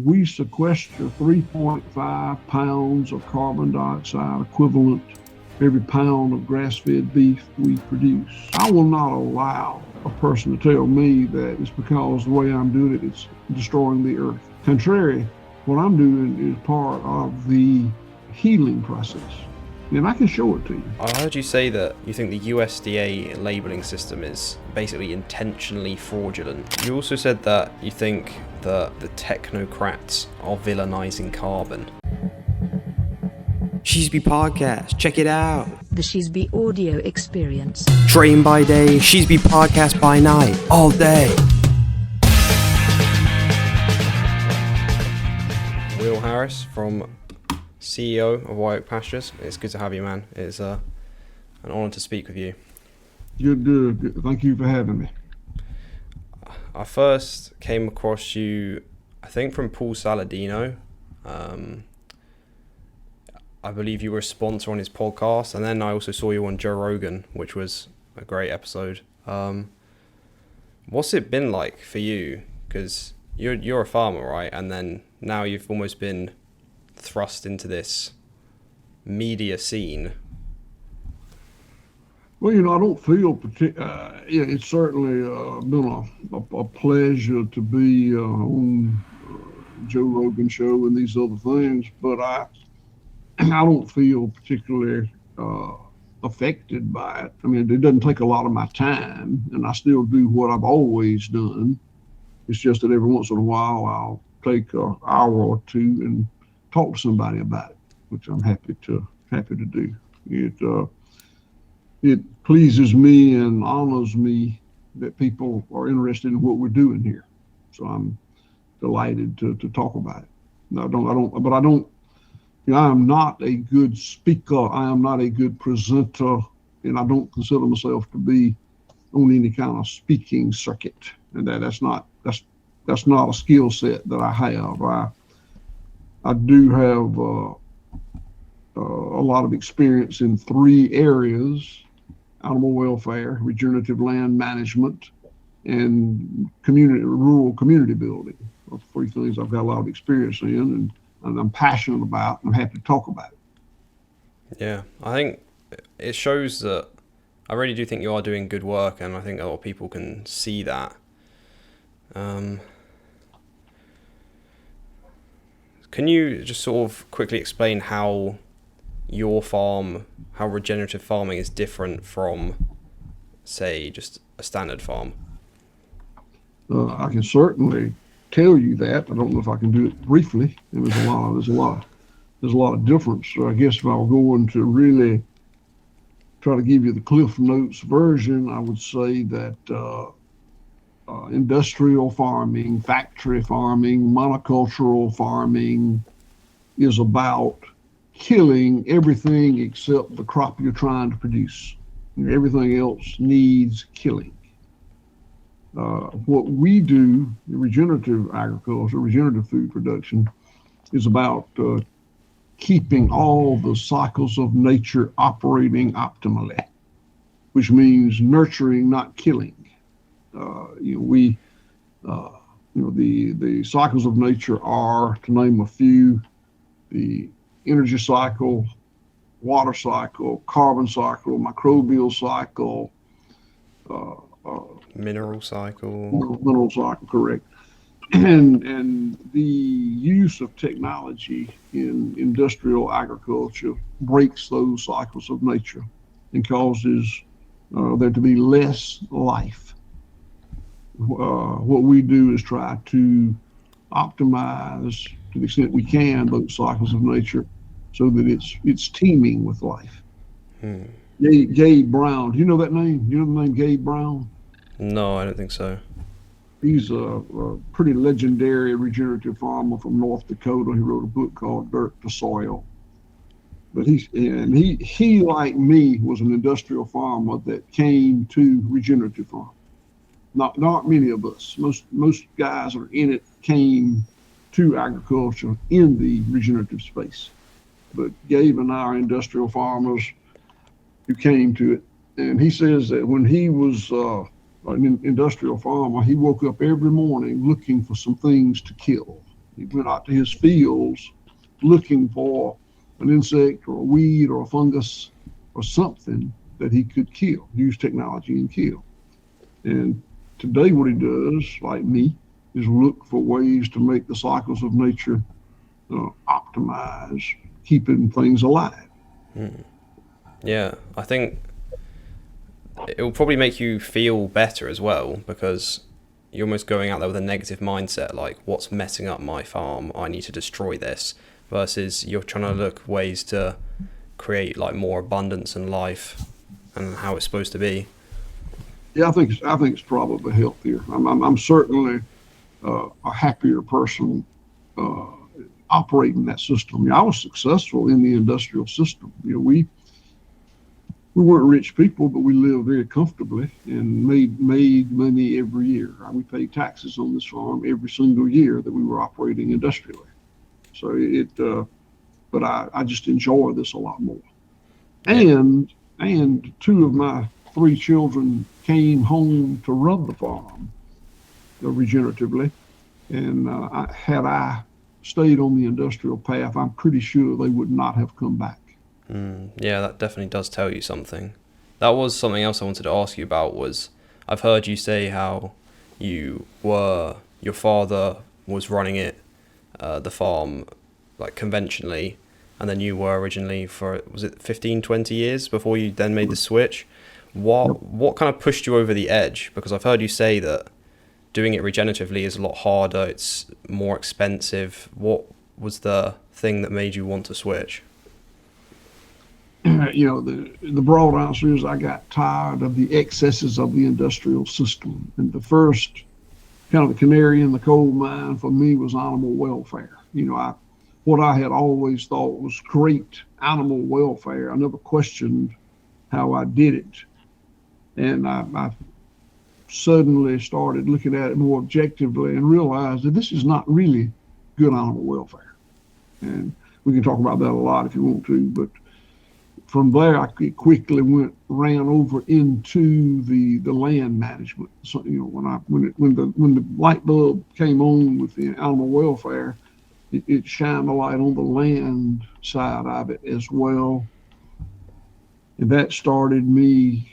we sequester 3.5 pounds of carbon dioxide equivalent every pound of grass-fed beef we produce. I will not allow a person to tell me that it's because the way I'm doing it, it's destroying the earth. Contrary, what I'm doing is part of the healing process. And I can show it to you. I heard you say that you think the USDA labeling system is basically intentionally fraudulent. You also said that you think that the Technocrats are villainizing carbon. She'sby Podcast, check it out. The She'sby audio experience. Train by day, She'sby Podcast by night, all day. Will Harris from CEO of White Oak Pastures. It's good to have you, man. It's an honor to speak with you. Good. Thank you for having me. I first came across you, I think, from Paul Saladino. I believe you were a sponsor on his podcast, and then I also saw you on Joe Rogan, which was a great episode. What's it been like for you? Because you're a farmer, right? And then now you've almost been thrust into this media scene. Well, I don't feel it's certainly been a pleasure to be on Joe Rogan show and these other things, but I don't feel particularly affected by it. I mean, it doesn't take a lot of my time, and I still do what I've always done. It's just that every once in a while I'll take an hour or two and talk to somebody about it, which I'm happy to do. It pleases me and honors me that people are interested in what we're doing here. So I'm delighted to talk about it. I am not a good speaker. I am not a good presenter, and I don't consider myself to be on any kind of speaking circuit. And that's not a skill set that I have. I do have a lot of experience in three areas: animal welfare, regenerative land management, and rural community building. Those three things I've got a lot of experience in, and I'm passionate about, and I'm happy to talk about it. Yeah, I think it shows that I really do think you are doing good work, and I think a lot of people can see that. Can you just sort of quickly explain how regenerative farming is different from, say, just a standard farm? I can certainly tell you that. I don't know if I can do it briefly. There's a lot of difference. So I guess if I were going to really try to give you the Cliff Notes version, I would say that industrial farming, factory farming, monocultural farming is about killing everything except the crop you're trying to produce. Everything else needs killing. What we do, regenerative agriculture, regenerative food production, is about keeping all the cycles of nature operating optimally, which means nurturing, not killing. The cycles of nature are, to name a few, the energy cycle, water cycle, carbon cycle, microbial cycle, mineral cycle. Mineral cycle, correct. And the use of technology in industrial agriculture breaks those cycles of nature and causes there to be less life. What we do is try to optimize, to the extent we can, those cycles of nature so that it's teeming with life. Gabe Brown, do you know that name? Do you know the name Gabe Brown? No, I don't think so. He's a pretty legendary regenerative farmer from North Dakota. He wrote a book called Dirt to Soil. But he like me was an industrial farmer that came to regenerative farming. Not many of us. Most guys that are in it came to agriculture in the regenerative space. But Gabe and I are industrial farmers who came to it. And he says that when he was an industrial farmer, he woke up every morning looking for some things to kill. He went out to his fields looking for an insect or a weed or a fungus or something that he could kill, use technology and kill. And today what he does, like me, is look for ways to make the cycles of nature optimize, keeping things alive. Yeah, I think it will probably make you feel better as well, because you're almost going out there with a negative mindset, like, what's messing up my farm? I need to destroy this. Versus you're trying to look ways to create like more abundance in life and how it's supposed to be. Yeah, I think it's probably healthier. I'm certainly a happier person operating that system. I was successful in the industrial system. We weren't rich people, but we lived very comfortably and made money every year. We paid taxes on this farm every single year that we were operating industrially. So but I just enjoy this a lot more. And two of my three children came home to run the farm regeneratively. And had I stayed on the industrial path, I'm pretty sure they would not have come back. Yeah, that definitely does tell you something. That was something else I wanted to ask you about. Was I've heard you say how your father was running it, the farm, like conventionally, and then you were originally for, was it 15, 20 years before you then made the switch? What kind of pushed you over the edge? Because I've heard you say that doing it regeneratively is a lot harder, it's more expensive. What was the thing that made you want to switch? The broad answer is I got tired of the excesses of the industrial system. And the first kind of the canary in the coal mine for me was animal welfare. What I had always thought was great animal welfare, I never questioned how I did it. And I suddenly started looking at it more objectively and realized that this is not really good animal welfare. And we can talk about that a lot if you want to, but from there I quickly ran over into the land management. So when the light bulb came on with the animal welfare, it shined a light on the land side of it as well. And that started me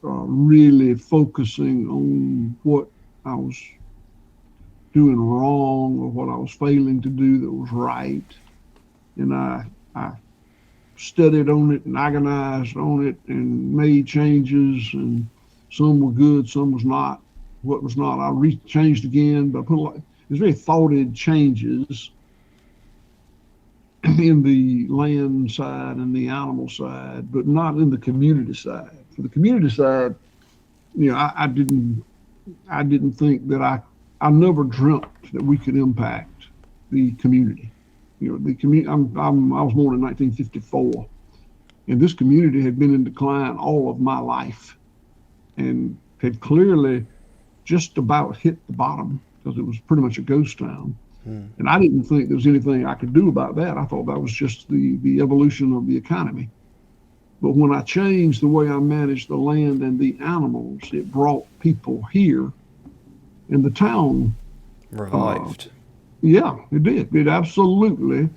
really focusing on what I was doing wrong or what I was failing to do that was right. And I studied on it and agonized on it and made changes, and some were good, some was not. What was not, I changed again, but it was very thoughted changes in the land side and the animal side, but not in the community side. For the community side, I didn't think that I never dreamt that we could impact the community. The community. I was born in 1954, and this community had been in decline all of my life, and had clearly just about hit the bottom because it was pretty much a ghost town. And I didn't think there was anything I could do about that. I thought that was just the evolution of the economy. But when I changed the way I managed the land and the animals, it brought people here, and the town revived. Yeah, it did. It absolutely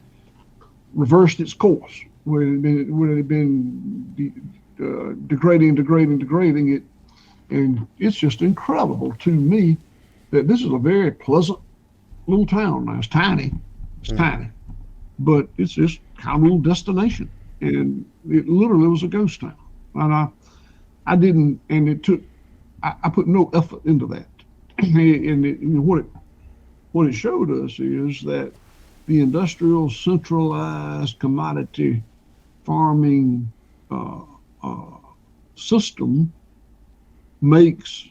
reversed its course. Where it had been degrading it. And it's just incredible to me that this is a very pleasant little town now. It's tiny, but it's just kind of a little destination. And it literally was a ghost town. And I put no effort into that. And what it showed us is that the industrial centralized commodity farming system makes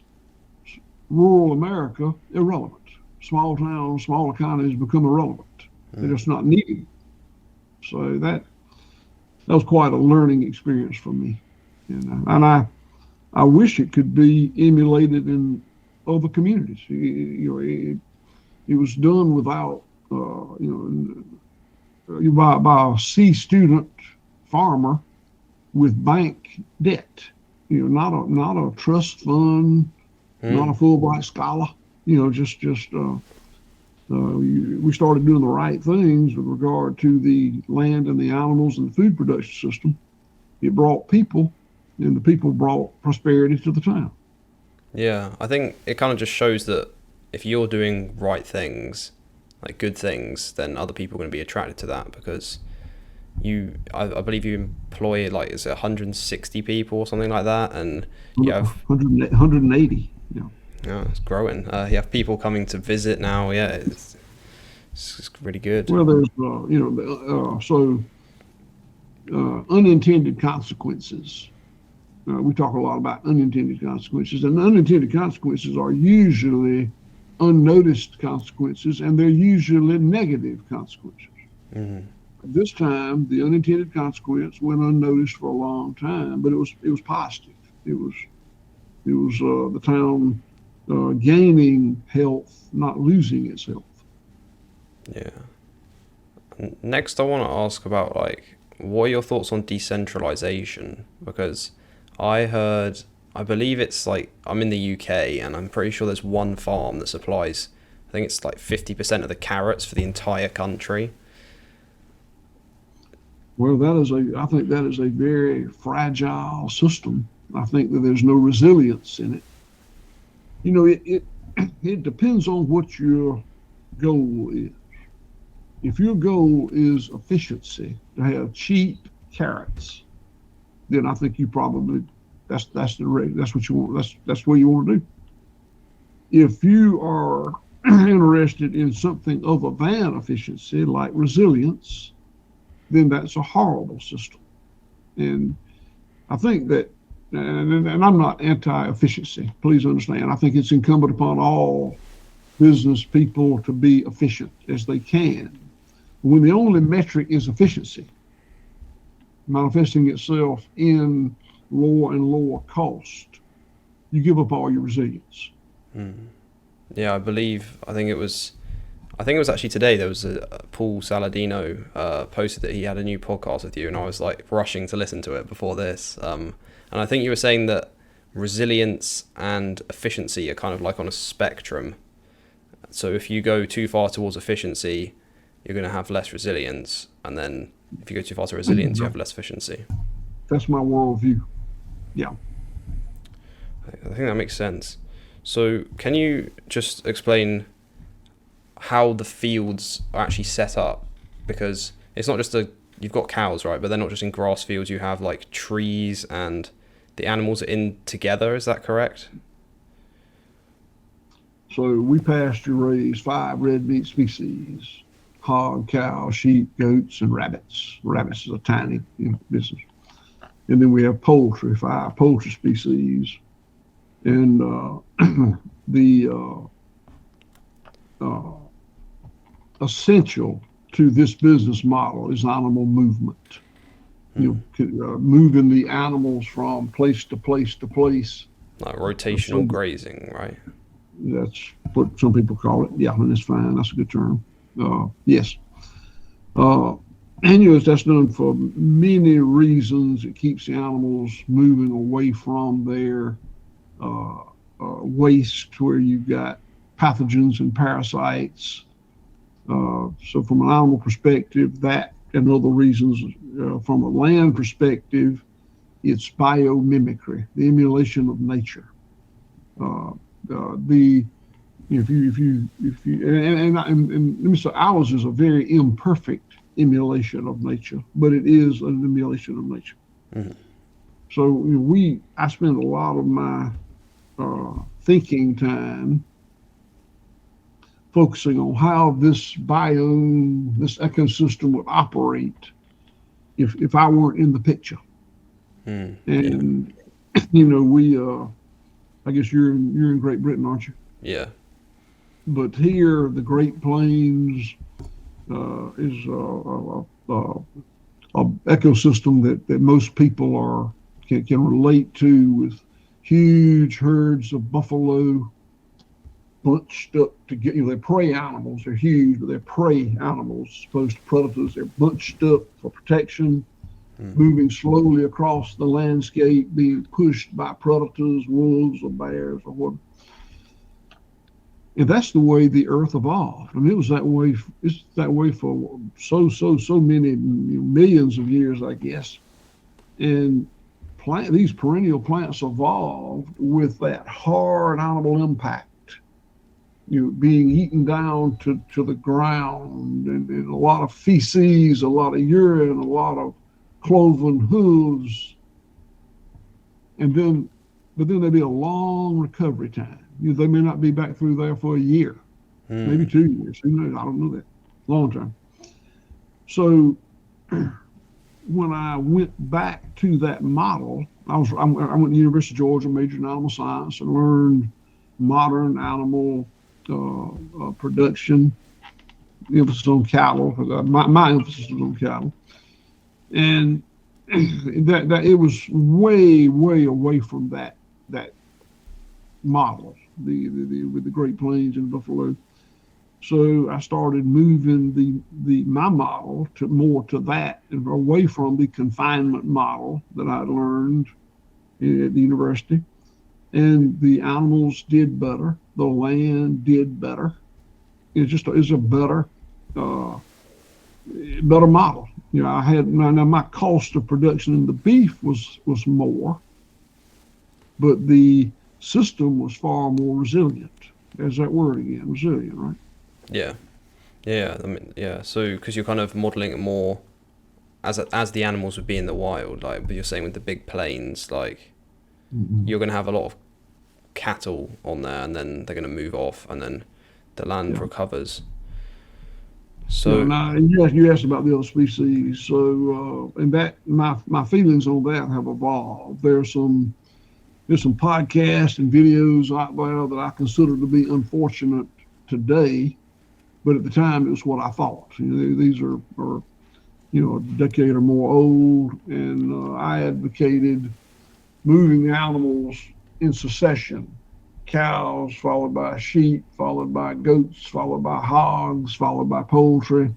rural America irrelevant. Small towns, small economies become irrelevant. They're just not needed. So that was quite a learning experience for me. And I wish it could be emulated in other communities. It was done without, by a C student farmer with bank debt. Not a trust fund, not a Fulbright scholar. Just we started doing the right things with regard to the land and the animals and the food production system. It brought people, and the people brought prosperity to the town. Yeah, I think it kind of just shows that if you're doing right things, like good things, then other people are going to be attracted to that because I believe you employ like, is it 160 people or something like that, and you have 180. Yeah. Yeah, it's growing. You have people coming to visit now. Yeah, it's really good. Well, there's unintended consequences. We talk a lot about unintended consequences, and unintended consequences are usually unnoticed consequences, and they're usually negative consequences. Mm-hmm. This time, the unintended consequence went unnoticed for a long time, but it was positive. It was the town gaining health, not losing its health. Yeah. Next, I want to ask about like, what are your thoughts on decentralization? Because I believe it's like, I'm in the UK and I'm pretty sure there's one farm that supplies, I think it's like 50% of the carrots for the entire country. Well, I think that is a very fragile system. I think that there's no resilience in it. You know, it depends on what your goal is. If your goal is efficiency, to have cheap carrots, then I think you probably that's what you want. That's what you want to do. If you are interested in something other than efficiency, like resilience, then that's a horrible system. And I think that, and I'm not anti-efficiency, please understand. I think it's incumbent upon all business people to be efficient as they can. When the only metric is efficiency, manifesting itself in lower and lower cost, you give up all your resilience. Yeah, I think it was actually today there was a Paul Saladino posted that he had a new podcast with you, and I was like rushing to listen to it before this. And I think you were saying that resilience and efficiency are kind of like on a spectrum. So if you go too far towards efficiency, you're going to have less resilience, and then if you go too far to resilience, you have less efficiency. That's my worldview. Yeah. I think that makes sense. So can you just explain how the fields are actually set up? Because it's not just you've got cows, right? But they're not just in grass fields. You have like trees, and the animals are in together. Is that correct? So we pasture raise 5 red meat species: hog, cow, sheep, goats, and rabbits. Rabbits is a tiny business. And then we have poultry, 5 poultry species. And the essential to this business model is animal movement. Moving the animals from place to place to place. Like rotational grazing, right? That's what some people call it. Yeah, and it's fine. That's a good term. Yes. And that's done for many reasons. It keeps the animals moving away from their waste, where you've got pathogens and parasites. So from an animal perspective, that and other reasons. From a land perspective, it's biomimicry, the emulation of nature. If you and let me say, ours is a very imperfect emulation of nature, but it is an emulation of nature. Mm-hmm. So I spend a lot of my thinking time focusing on how this biome, this ecosystem would operate if I weren't in the picture. And I guess you're in Great Britain, aren't you? Yeah. But here, the Great Plains is a ecosystem that most people can relate to, with huge herds of buffalo bunched up together. They're prey animals. They're huge, but they're prey animals as opposed to predators. They're bunched up for protection, moving slowly across the landscape, being pushed by predators, wolves or bears or whatever. And that's the way the earth evolved. I mean, it was that way. It's that way for so many millions of years, I guess. And these perennial plants evolved with that hard animal impact, being eaten down to the ground, and a lot of feces, a lot of urine, a lot of cloven hooves, but then there'd be a long recovery time. They may not be back through there for a year, maybe 2 years. Who knows? I don't know that. Long time. So when I went back to that model, I went to the University of Georgia, majored in animal science, and learned modern animal production, emphasis on cattle. My emphasis was on cattle, and that it was way away from that model, with the Great Plains and buffalo. So I started moving my model more to that, and away from the confinement model that I learned at the university. And the animals did better. The land did better. It's a better model. I had my cost of production in the beef was more, but the system was far more resilient. There's that word again, resilient, right? Yeah. I mean, yeah. So because you're kind of modeling it more as the animals would be in the wild, like, but you're saying with the big plains, like, you're going to have a lot of cattle on there, and then they're going to move off, and then the land recovers. So you asked about the other species. So and that my feelings on that have evolved. There's some podcasts and videos out there that I consider to be unfortunate today, but at the time it was what I thought. These are a decade or more old, and I advocated moving the animals in succession: cows, followed by sheep, followed by goats, followed by hogs, followed by poultry.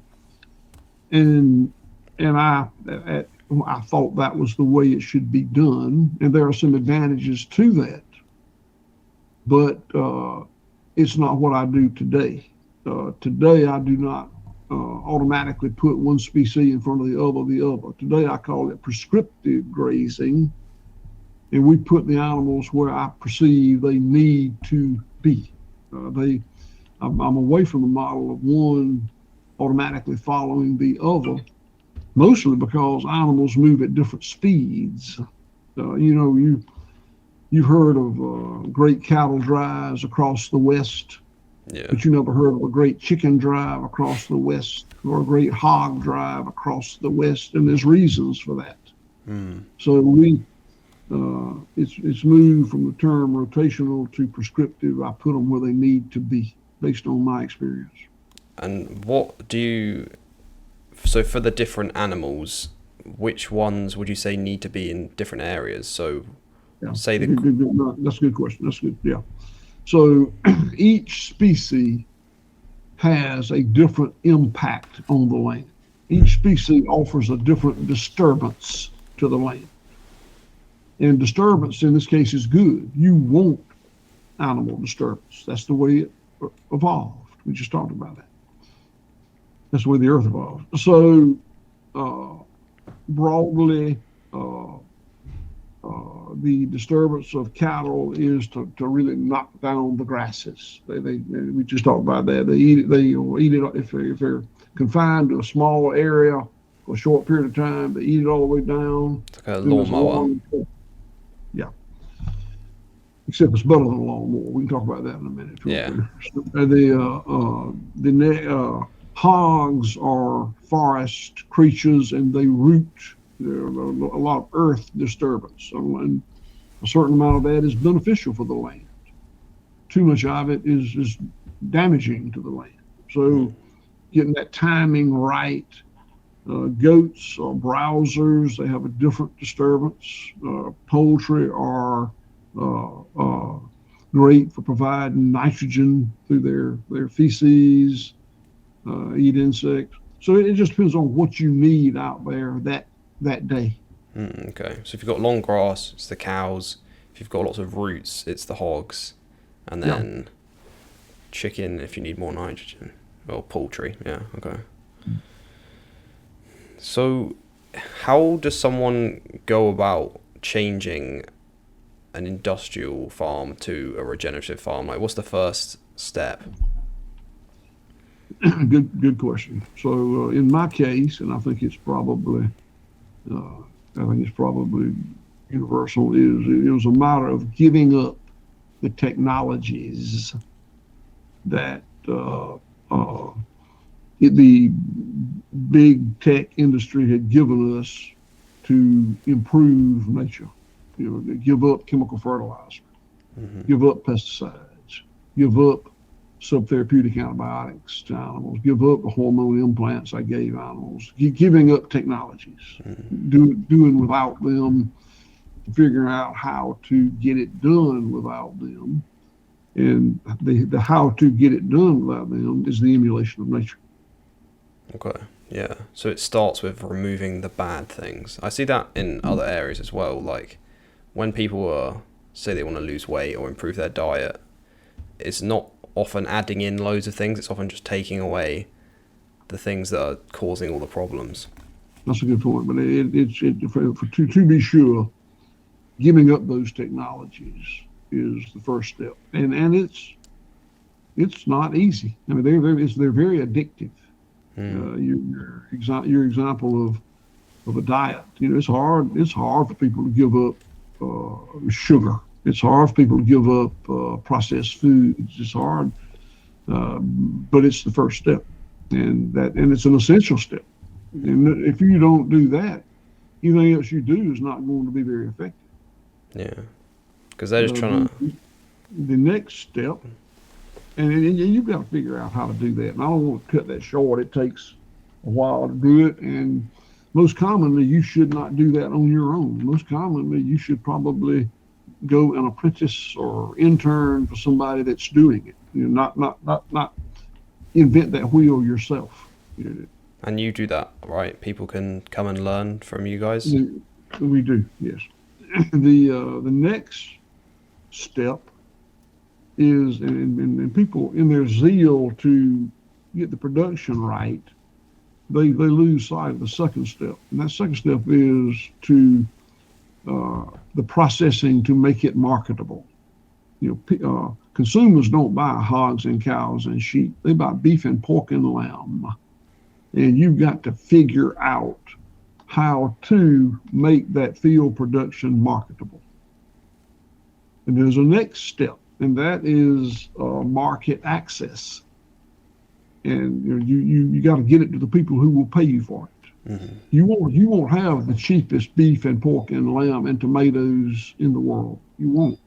And I thought that was the way it should be done. And there are some advantages to that, but it's not what I do today. Today, I do not automatically put one species in front of the other. Today, I call it prescriptive grazing. And we put the animals where I perceive they need to be. I'm away from the model of one automatically following the other, mostly because animals move at different speeds. You've heard of great cattle drives across the West, but you never heard of a great chicken drive across the West, or a great hog drive across the West, and there's reasons for that. So it's moved from the term rotational to prescriptive. I put them where they need to be based on my experience. And so for the different animals, which ones would you say need to be in different areas? So that's a good question. That's good. Yeah. So each species has a different impact on the land. Each species offers a different disturbance to the land. And disturbance in this case is good. You want animal disturbance. That's the way it evolved. We just talked about that. That's the way the earth evolved. So broadly, the disturbance of cattle is to really knock down the grasses. We just talked about that. They eat it. They will eat it if they're confined to a small area for a short period of time. They eat it all the way down. It's like a lawnmower. Yeah. Except it's better than a lawnmower. We can talk about that in a minute. Yeah. The hogs are forest creatures, and they root. There are a lot of earth disturbance, and a certain amount of that is beneficial for the land. Too much of it is damaging to the land. So getting that timing right. Goats are browsers. They have a different disturbance. Poultry are great for providing nitrogen through their feces, eat insects. So it just depends on what you need out there that day. Okay. So if you've got long grass, it's the cows. If you've got lots of roots, it's the hogs. And then chicken if you need more nitrogen. Or poultry, yeah, okay. So how does someone go about changing an industrial farm to a regenerative farm? Like, what's the first step? Good question. So in my case, and I think it's probably universal, is it was a matter of giving up the technologies that the big tech industry had given us to improve nature. To give up chemical fertilizer, give up pesticides, give up subtherapeutic antibiotics to animals, give up the hormone implants I gave animals, giving up technologies, doing without them, figuring out how to get it done without them. And the how to get it done without them is the emulation of nature. Okay, yeah. So it starts with removing the bad things. I see that in other areas as well. Like when people say they want to lose weight or improve their diet, it's not often adding in loads of things. It's often just taking away the things that are causing all the problems. That's a good point. But to be sure, giving up those technologies is the first step, and it's not easy. I mean, they're very addictive. Your example of a diet. It's hard. It's hard for people to give up sugar. It's hard for people to give up processed foods. It's hard, but it's the first step, and it's an essential step. And if you don't do that, anything else you do is not going to be very effective. Yeah, because they're just trying to. The next step, and you've got to figure out how to do that. And I don't want to cut that short. It takes a while to do it, and most commonly, you should not do that on your own. Most commonly, you should probably go an apprentice or intern for somebody that's doing it. Not invent that wheel yourself. And you do that, right? People can come and learn from you guys. We do, yes. The next step is, and people in their zeal to get the production right, they lose sight of the second step. And that second step is to the processing to make it marketable. Consumers don't buy hogs and cows and sheep. They buy beef and pork and lamb. And you've got to figure out how to make that field production marketable. And there's a next step, and that is market access. And you got to get it to the people who will pay you for it. Mm-hmm. You won't have the cheapest beef and pork and lamb and tomatoes in the world. You won't.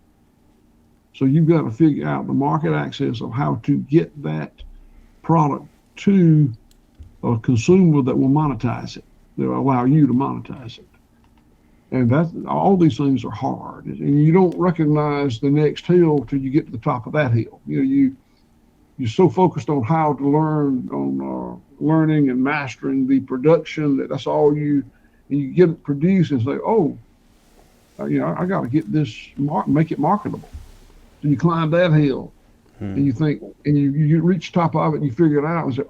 So you've got to figure out the market access of how to get that product to a consumer that will monetize it. They'll allow you to monetize it. And all these things are hard. And you don't recognize the next hill till you get to the top of that hill. You're so focused on how to learn, on learning and mastering the production, that's all you get it produced and say, I got to get this, make it marketable. So you climb that hill and you think, and you reach the top of it and you figure it out and say,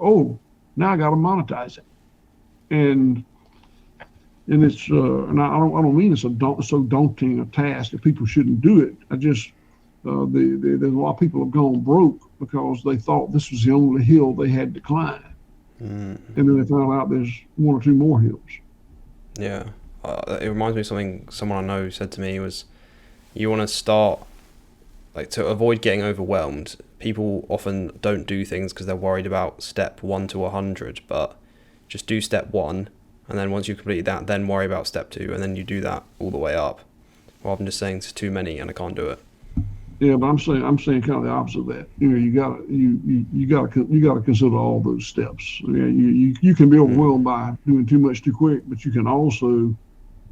now I got to monetize it. And it's and I don't mean it's so daunting a task that people shouldn't do it. I just there's a lot of people have gone broke because they thought this was the only hill they had to climb, and then they found out there's one or two more hills. Yeah, it reminds me of something someone I know said to me was, you want to start, like, to avoid getting overwhelmed. People often don't do things because they're worried about step 1 to 100, but just do step 1. And then once you complete that, then worry about step 2, and then you do that all the way up. Rather than just saying it's too many and I can't do it. Yeah, but I'm saying kind of the opposite of that. You gotta consider all those steps. You can be overwhelmed by doing too much too quick, but you can also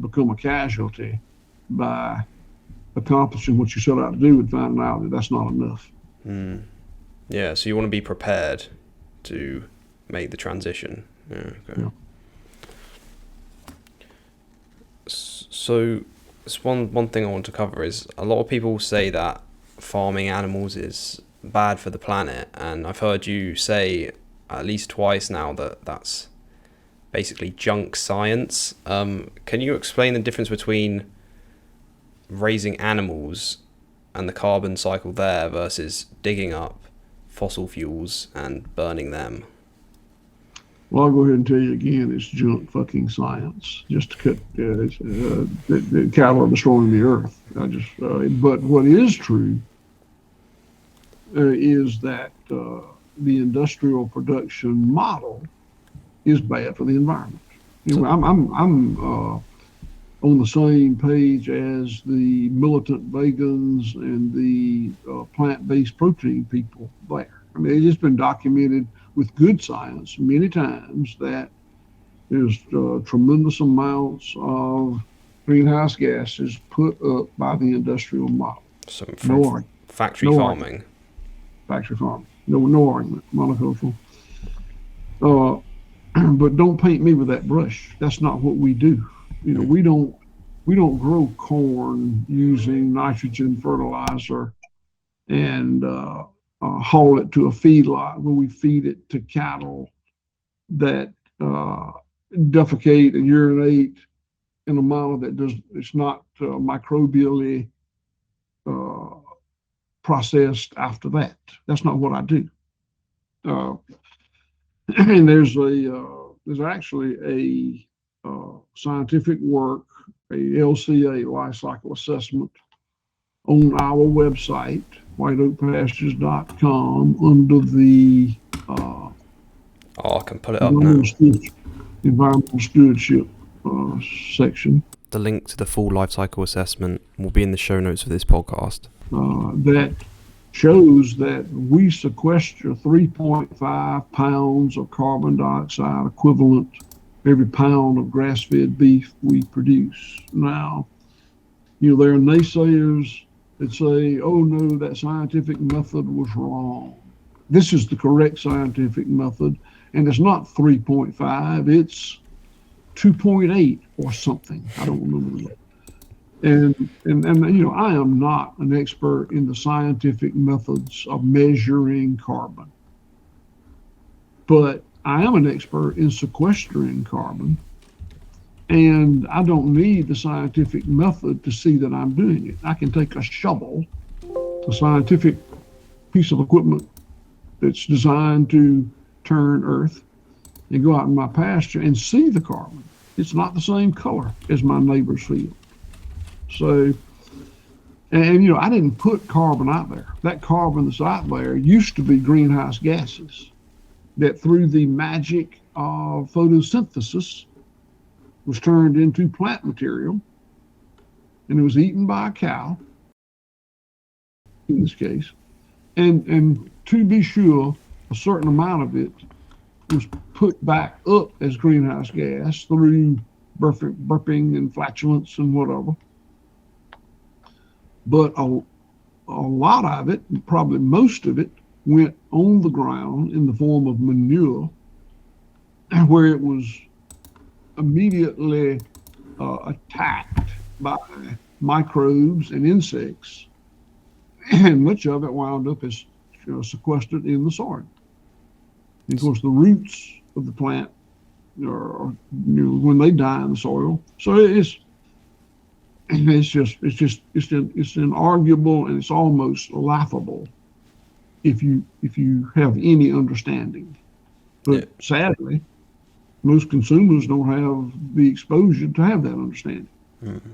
become a casualty by accomplishing what you set out to do and finding out that that's not enough. Yeah, so you want to be prepared to make the transition. Yeah, okay. Yeah. So one thing I want to cover is, a lot of people say that farming animals is bad for the planet, and I've heard you say at least twice now that that's basically junk science. Can you explain the difference between raising animals and the carbon cycle there versus digging up fossil fuels and burning them? Well, I'll go ahead and tell you again, it's junk fucking science. Just to cut, the cattle are destroying the earth. But what is true is that the industrial production model is bad for the environment. You know, I'm on the same page as the militant vegans and the plant-based protein people there. I mean, it's been documented with good science many times that there's tremendous amounts of greenhouse gases put up by the industrial model. So from factory farming. Factory farming. No argument. Monocultural. But don't paint me with that brush. That's not what we do. You know, we don't grow corn using nitrogen fertilizer and haul it to a feedlot where we feed it to cattle that defecate and urinate in a manner that it's not microbially processed after that. That's not what I do. And there's actually a scientific work, a LCA, life cycle assessment, on our website, whiteoakpastures.com, under the I can pull it up now. Environmental stewardship section. The link to the full life cycle assessment will be in the show notes of this podcast. That shows that we sequester 3.5 pounds of carbon dioxide equivalent every pound of grass-fed beef we produce. Now, you know, there are naysayers that say, oh no, that scientific method was wrong. This is the correct scientific method, and it's not 3.5, it's 2.8 or something. I don't remember that. And you know, I am not an expert in the scientific methods of measuring carbon, but I am an expert in sequestering carbon, and I don't need the scientific method to see that I'm doing it. I can take a shovel, a scientific piece of equipment that's designed to turn earth, and go out in my pasture and see the carbon. It's not the same color as my neighbor's field. So, and you know, I didn't put carbon out there. That carbon that's out there used to be greenhouse gases that, through the magic of photosynthesis, was turned into plant material, and it was eaten by a cow, in this case. And to be sure, a certain amount of it was put back up as greenhouse gas through burping and flatulence and whatever. But a lot of it, probably most of it, went on the ground in the form of manure, where it was immediately attacked by microbes and insects, and much of it wound up as sequestered in the soil. And of course, the roots of the plant are, when they die in the soil. So it's inarguable, and it's almost laughable if you have any understanding. But sadly, most consumers don't have the exposure to have that understanding. Mm-hmm.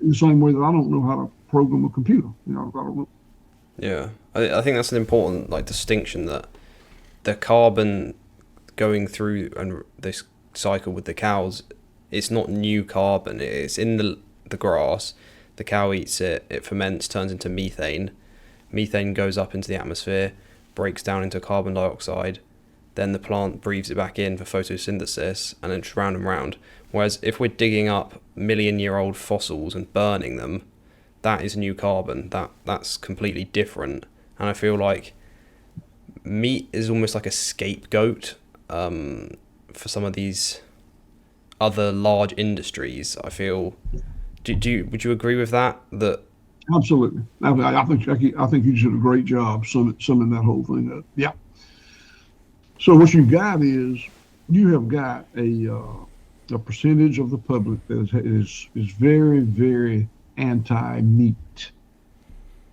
In the same way that I don't know how to program a computer. I don't know. Yeah, I think that's an important distinction, that the carbon going through and this cycle with the cows, it's not new carbon. It's in the grass. The cow eats it. It ferments, turns into methane. Methane goes up into the atmosphere, breaks down into carbon dioxide. Then the plant breathes it back in for photosynthesis, and then it's round and round. Whereas if we're digging up million-year-old fossils and burning them, that is new carbon. That's completely different. And I feel like meat is almost like a scapegoat for some of these other large industries. I feel. Would you agree with that? That Absolutely. I think you did a great job summing that whole thing up. Yeah. So what you've got is you have got a percentage of the public that is very, very anti-meat.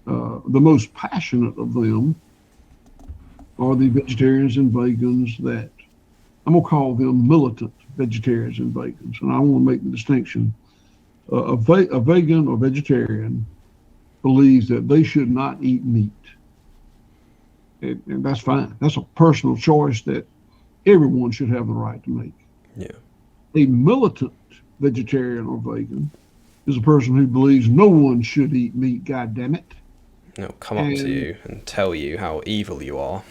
The most passionate of them are the vegetarians and vegans that I'm gonna call them militant vegetarians and vegans, and I want to make the distinction. A vegan or vegetarian believes that they should not eat meat, and that's fine. That's a personal choice that everyone should have the right to make. Yeah. A militant vegetarian or vegan is a person who believes no one should eat meat. God damn it! They'll come up to you and tell you how evil you are.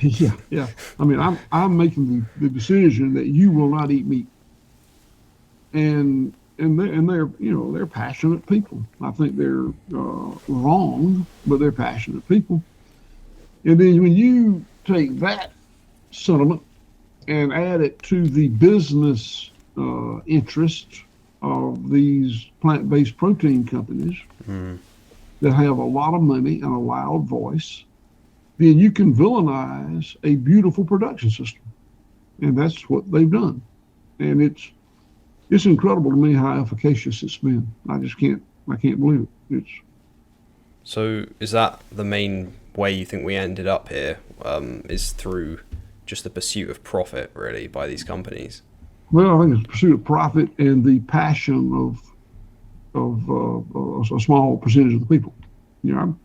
Yeah. I mean, I'm making the decision that you will not eat meat, and they're passionate people. I think they're wrong, but they're passionate people. And then when you take that sentiment and add it to the business interest of these plant-based protein companies that have a lot of money and a loud voice, then you can villainize a beautiful production system. And that's what they've done. And it's incredible to me how efficacious it's been. I can't believe it. So is that the main way you think we ended up here? Is through just the pursuit of profit, really, by these companies? Well, I think it's the pursuit of profit and the passion of a small percentage of the people. Again,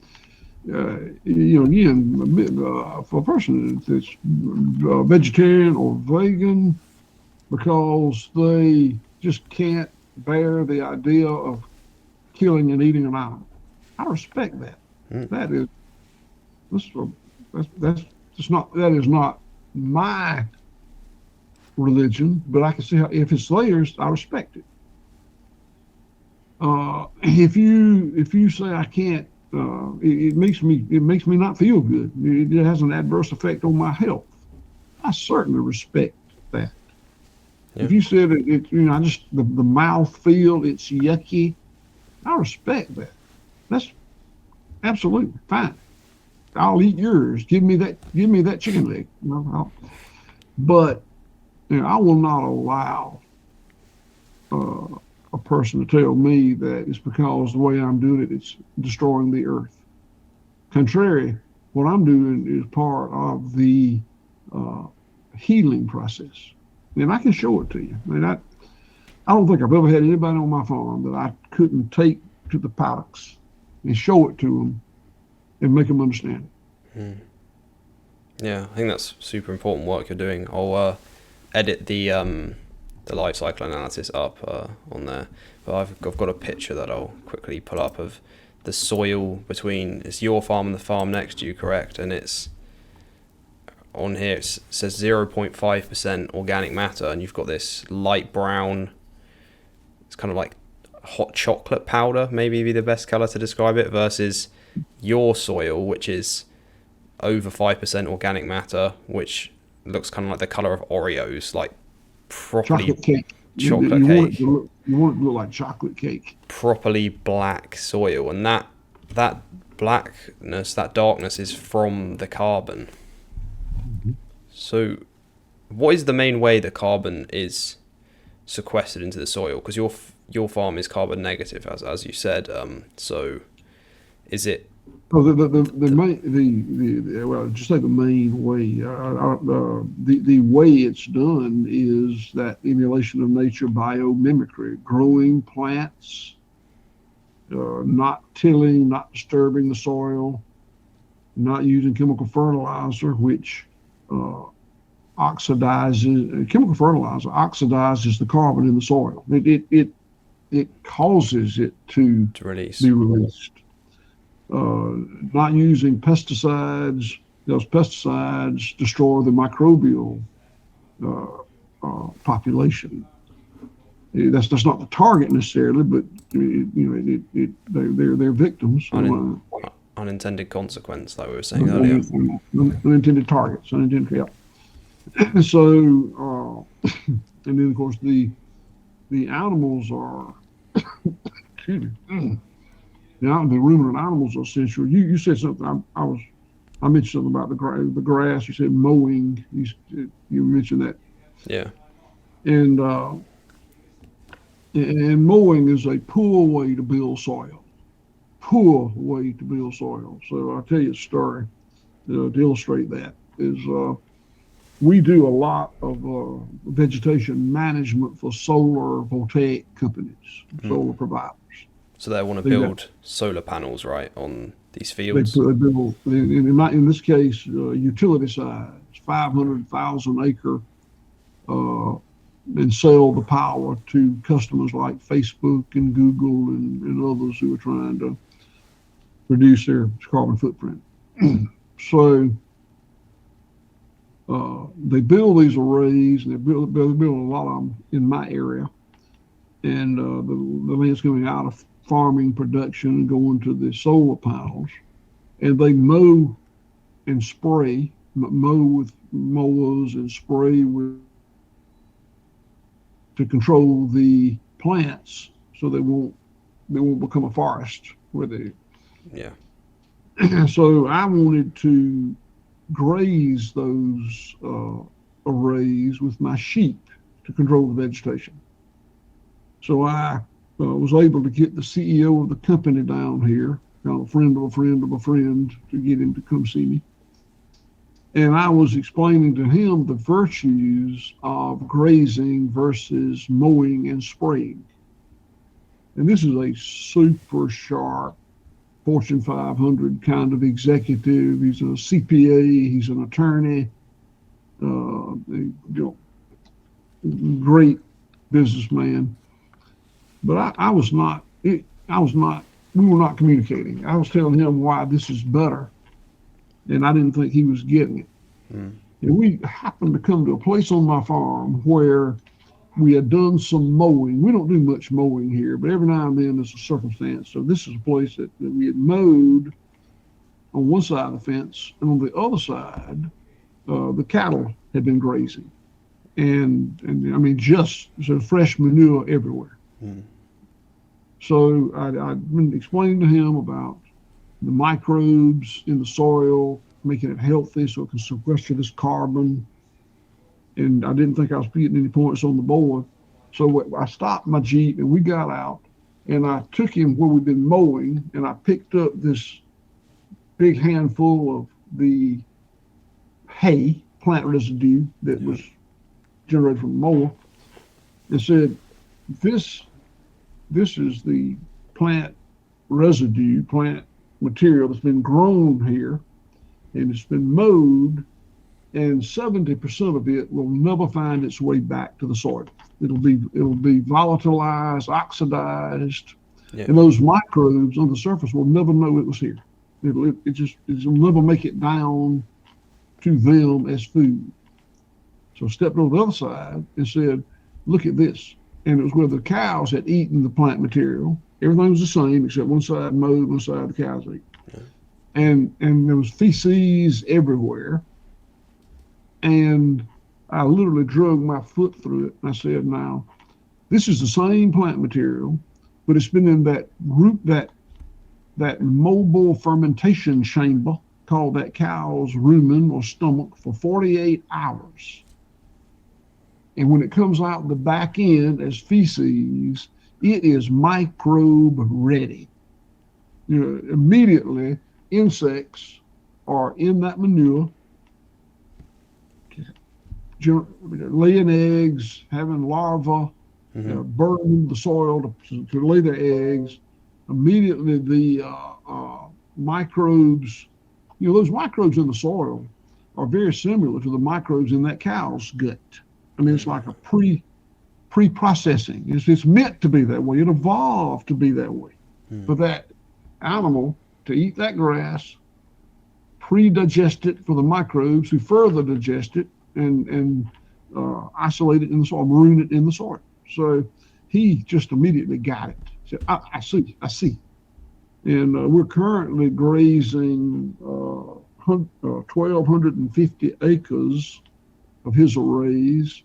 for a person that's vegetarian or vegan because they just can't bear the idea of killing and eating an animal, I respect that. That is not my religion, but I can see how if it's theirs, I respect it. If you say I can't, it makes me not feel good. It has an adverse effect on my health. I certainly respect that. Yeah. If you said I just the mouth feel it's yucky, I respect that. That's absolutely fine. I'll eat yours. Give me that chicken leg. But I will not allow a person to tell me that it's because the way I'm doing it, it's destroying the earth. Contrary, what I'm doing is part of the healing process. And I can show it to you. I mean, I don't think I've ever had anybody on my farm that I couldn't take to the paddocks and show it to them and make them understand it. Yeah, I think that's super important work you're doing. I'll edit the life cycle analysis up on there, but I've got a picture that I'll quickly pull up of the soil between it's your farm and the farm next to you, correct? And it's on here. It says 0.5% organic matter, and you've got this light brown. It's kind of like hot chocolate powder, maybe be the best color to describe it, versus your soil, which is over 5% organic matter, which looks kind of like the color of Oreos, like properly chocolate cake. Chocolate cake. You want it to look like chocolate cake. Properly black soil, and that blackness, that darkness, is from the carbon. So, what is the main way that carbon is sequestered into the soil? Because your farm is carbon negative, as you said. So, is it? Well, just like the main way. The way it's done is that emulation of nature biomimicry, growing plants, not tilling, not disturbing the soil, not using chemical fertilizer, which oxidizes. Chemical fertilizer oxidizes the carbon in the soil. It causes it to be released. Not using pesticides. Those pesticides destroy the microbial population. That's not the target necessarily, but they're victims. Unintended consequence, like we were saying earlier. Unintended targets. Unintended. Yeah. So, and then of course the animals are. Excuse me. Now the ruminant animals are essential. You said something. I mentioned something about the grass. You said mowing. You mentioned that. Yeah. And mowing is a poor way to build soil. Poor way to build soil. So I'll tell you a story to illustrate that. We do a lot of vegetation management for solar voltaic companies, solar providers. So they want to build solar panels, right, on these fields? They build, in this case, utility size, 500,000 acre, and sell the power to customers like Facebook and Google and others who are trying to reduce their carbon footprint. So they build these arrays, and they build a lot of them in my area. And the land's coming out of farming production and going to the solar panels. And they mow and spray, mow with mowers and spray to control the plants so they won't become a forest where they. Yeah. So I wanted to graze those arrays with my sheep to control the vegetation. So I was able to get the CEO of the company down here, kind of a friend of a friend of a friend, to get him to come see me. And I was explaining to him the virtues of grazing versus mowing and spraying. And this is a super sharp Fortune 500 kind of executive. He's a CPA, he's an attorney, great businessman. But I was not, we were not communicating. I was telling him why this is better, and I didn't think he was getting it. And we happened to come to a place on my farm where we had done some mowing. We don't do much mowing here, but every now and then there's a circumstance. So this is a place that we had mowed on one side of the fence, and on the other side, the cattle had been grazing. And I mean, just so fresh manure everywhere. So I'd been explaining to him about the microbes in the soil, making it healthy so it can sequester this carbon. And I didn't think I was getting any points on the board. So I stopped my Jeep and we got out, and I took him where we'd been mowing, and I picked up this big handful of the hay, plant residue that was generated from the mower, and said, this is the plant residue, plant material that's been grown here, and it's been mowed, and 70% of it will never find its way back to the soil. It'll be volatilized, oxidized, and those microbes on the surface will never know it was here. It'll never make it down to them as food. So I stepped over the other side and said, look at this. And it was where the cows had eaten the plant material. Everything was the same except one side mowed, one side the cows ate. And there was feces everywhere. And I literally drug my foot through it. And I said, now, this is the same plant material, but it's been in that that mobile fermentation chamber called that cow's rumen or stomach for 48 hours. And when it comes out the back end as feces, it is microbe ready. Immediately, insects are in that manure, laying eggs, having larvae, burning the soil to lay their eggs. Immediately, the microbes, those microbes in the soil are very similar to the microbes in that cow's gut. I mean, it's like a pre-processing. It's meant to be that way. It evolved to be that way. For that animal to eat that grass, pre-digest it for the microbes who further digest it and isolate it in the soil, maroon it in the soil. So he just immediately got it. He said, I see. And we're currently grazing 1,250 acres of his arrays.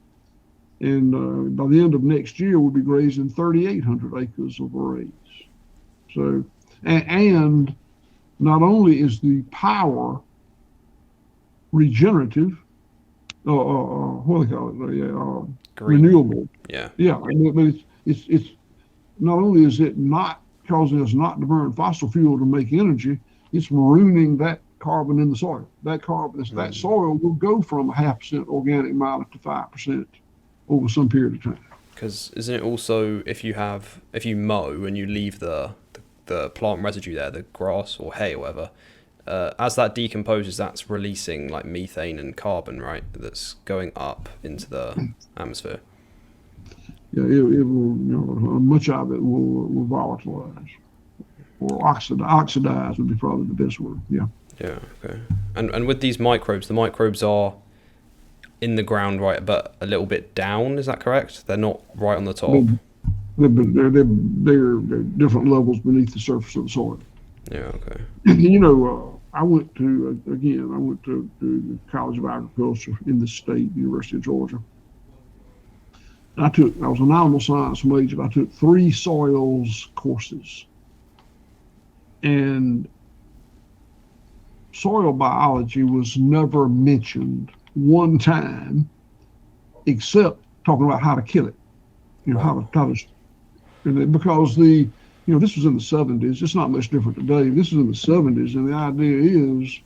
And by the end of next year, we'll be grazing 3,800 acres of arrays. So And not only is the power regenerative, what do they call it? Renewable. Yeah. Yeah, but it's not only is it not causing us not to burn fossil fuel to make energy, it's marooning that carbon in the soil. That soil will go from 0.5% organic matter to 5% over some period of time. Because isn't it also if you mow and you leave the plant residue there, the grass or hay or whatever, as that decomposes, that's releasing like methane and carbon, right? That's going up into the atmosphere. Yeah, it will. Much of it will volatilize or oxidize would be probably the best word. Yeah. Yeah. Okay. And with these microbes, the microbes are in the ground, right, but a little bit down. Is that correct? They're not right on the top. They're different levels beneath the surface of the soil. Yeah. Okay. I went to the College of Agriculture in the state, University of Georgia. I was an animal science major. I took 3 soils courses, and soil biology was never mentioned one time, except talking about how to kill it. Because this was in the 70s. It's not much different today. This is in the 70s, and the idea is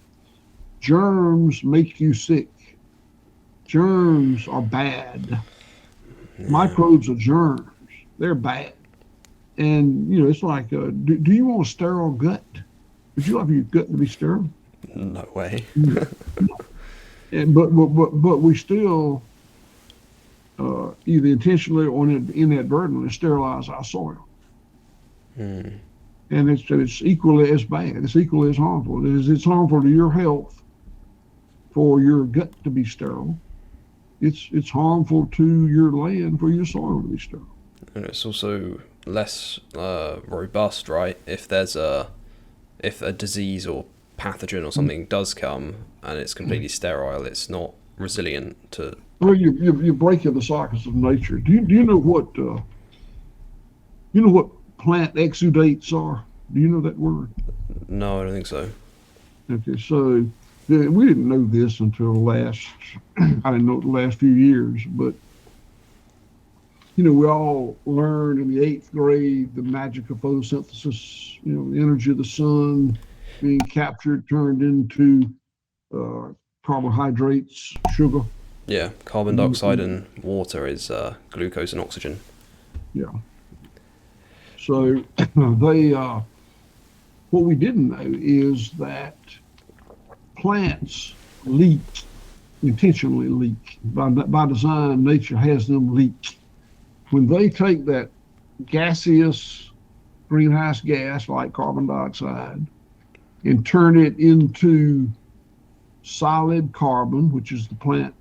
germs make you sick. Germs are bad. Microbes are germs. They're bad. And, it's like, do you want a sterile gut? Would you like your gut to be sterile? No way. But we still, either intentionally or inadvertently, sterilize our soil. And it's equally as bad. It's equally as harmful. It's harmful to your health for your gut to be sterile. It's harmful to your land for your soil to be sterile. And it's also less robust, right? If a disease or pathogen or something does come and it's completely sterile, it's not resilient to. Well, you're breaking the cycles of nature. Do you know what plant exudates are? Do you know that word? No, I don't think so. Okay, so we didn't know this until I didn't know it the last few years, but we all learned in the 8th grade the magic of photosynthesis, the energy of the sun being captured, turned into carbohydrates, sugar. Yeah, carbon dioxide and water is glucose and oxygen. Yeah. So what we didn't know is that plants intentionally leak. By design, nature has them leak. When they take that gaseous greenhouse gas like carbon dioxide and turn it into solid carbon, which is the plant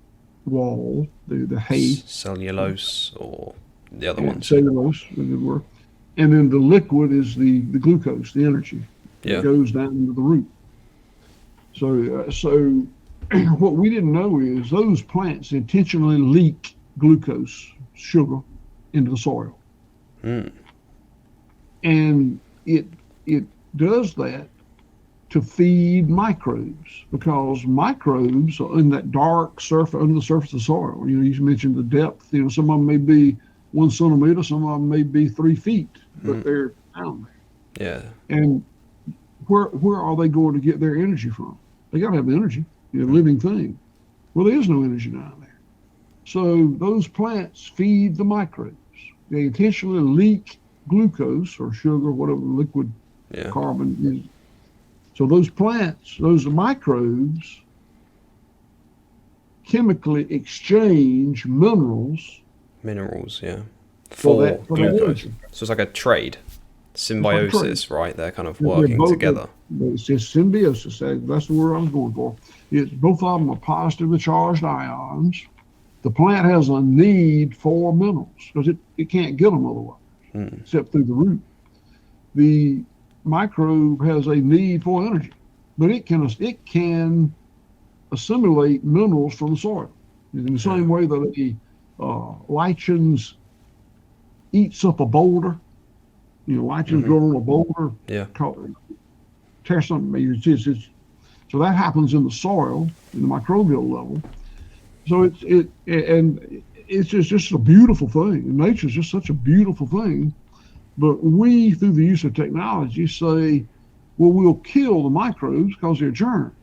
wall, the hay. Cellulose or the other ones. Cellulose, a good word. And then the liquid is the glucose, the energy. Yeah. It goes down into the root. So what we didn't know is those plants intentionally leak glucose, sugar, into the soil. And it does that to feed microbes, because microbes are in that dark surface, under the surface of the soil. You mentioned the depth. Some of them may be 1 centimeter, some of them may be 3 feet, but they're down there. Yeah. And where are they going to get their energy from? They got to have energy, living thing. Well, there is no energy down there. So those plants feed the microbes. They intentionally leak glucose or sugar, whatever liquid carbon is. So those plants, those microbes, chemically exchange minerals. Yeah. For glucose. So it's like a trade. Symbiosis, trade. Right? They're kind of working together. It's just symbiosis. That's the word I was going for. Both of them are positively charged ions. The plant has a need for minerals because it can't get them otherwise, except through the root. The microbe has a need for energy, but it can assimilate minerals from the soil in the same way that lichens eats up a boulder. Lichen grow on a boulder, Yeah. tear something. So that happens in the soil, in the microbial level. So it's just a beautiful thing. Nature's just such a beautiful thing. But we, through the use of technology, say, well, we'll kill the microbes because they're germs.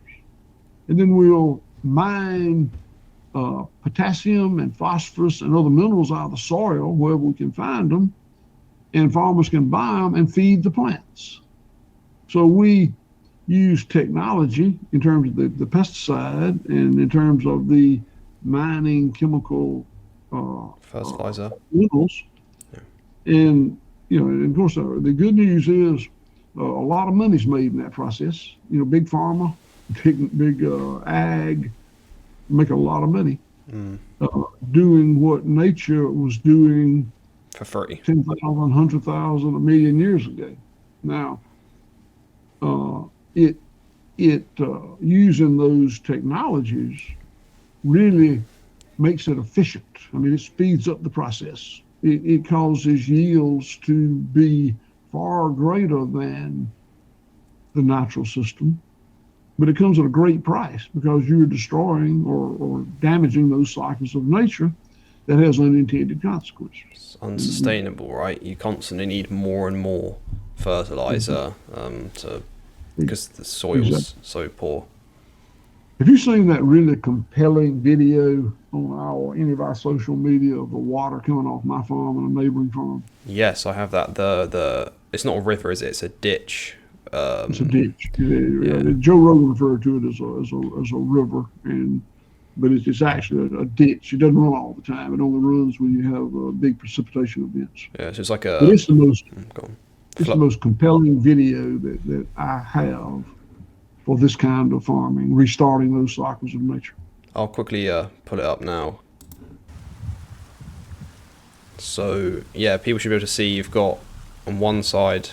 And then we'll mine potassium and phosphorus and other minerals out of the soil wherever we can find them, and farmers can buy them and feed the plants. So we use technology in terms of the pesticide and in terms of the mining chemical fertilizer minerals. Yeah. And of course, the good news is a lot of money's made in that process. Big pharma, big ag make a lot of money doing what nature was doing for free 10,000, 100,000, a million years ago. Now, it using those technologies really makes it efficient. I mean, it speeds up the process. It causes yields to be far greater than the natural system, but it comes at a great price because you're destroying or damaging those cycles of nature that has unintended consequences. It's unsustainable, right? You constantly need more and more fertilizer because the soil's so poor. Have you seen that really compelling video on any of our social media of the water coming off my farm and a neighboring farm? Yes, I have that. It's not a river, is it? It's a ditch. It's a ditch. Yeah. Joe Rogan referred to it as a river, but it's actually a ditch. It doesn't run all the time. It only runs when you have big precipitation events. Yeah, so it's like a. But it's the most compelling video that I have for this kind of farming, restarting those cycles of nature. I'll quickly pull it up now. So yeah, people should be able to see you've got on one side.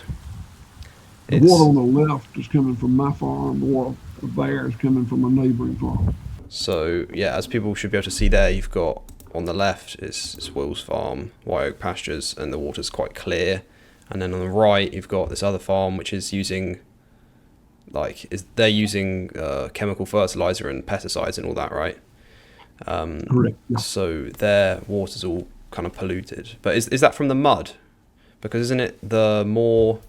The water on the left is coming from my farm. The water there is coming from a neighboring farm. So yeah, as people should be able to see there, you've got on the left is Will's farm, White Oak Pastures, and the water's quite clear. And then on the right, you've got this other farm which is using. They're using chemical fertilizer and pesticides and all that, right? Correct. Yeah. So their water's all kind of polluted. But is that from the mud? Because isn't it the more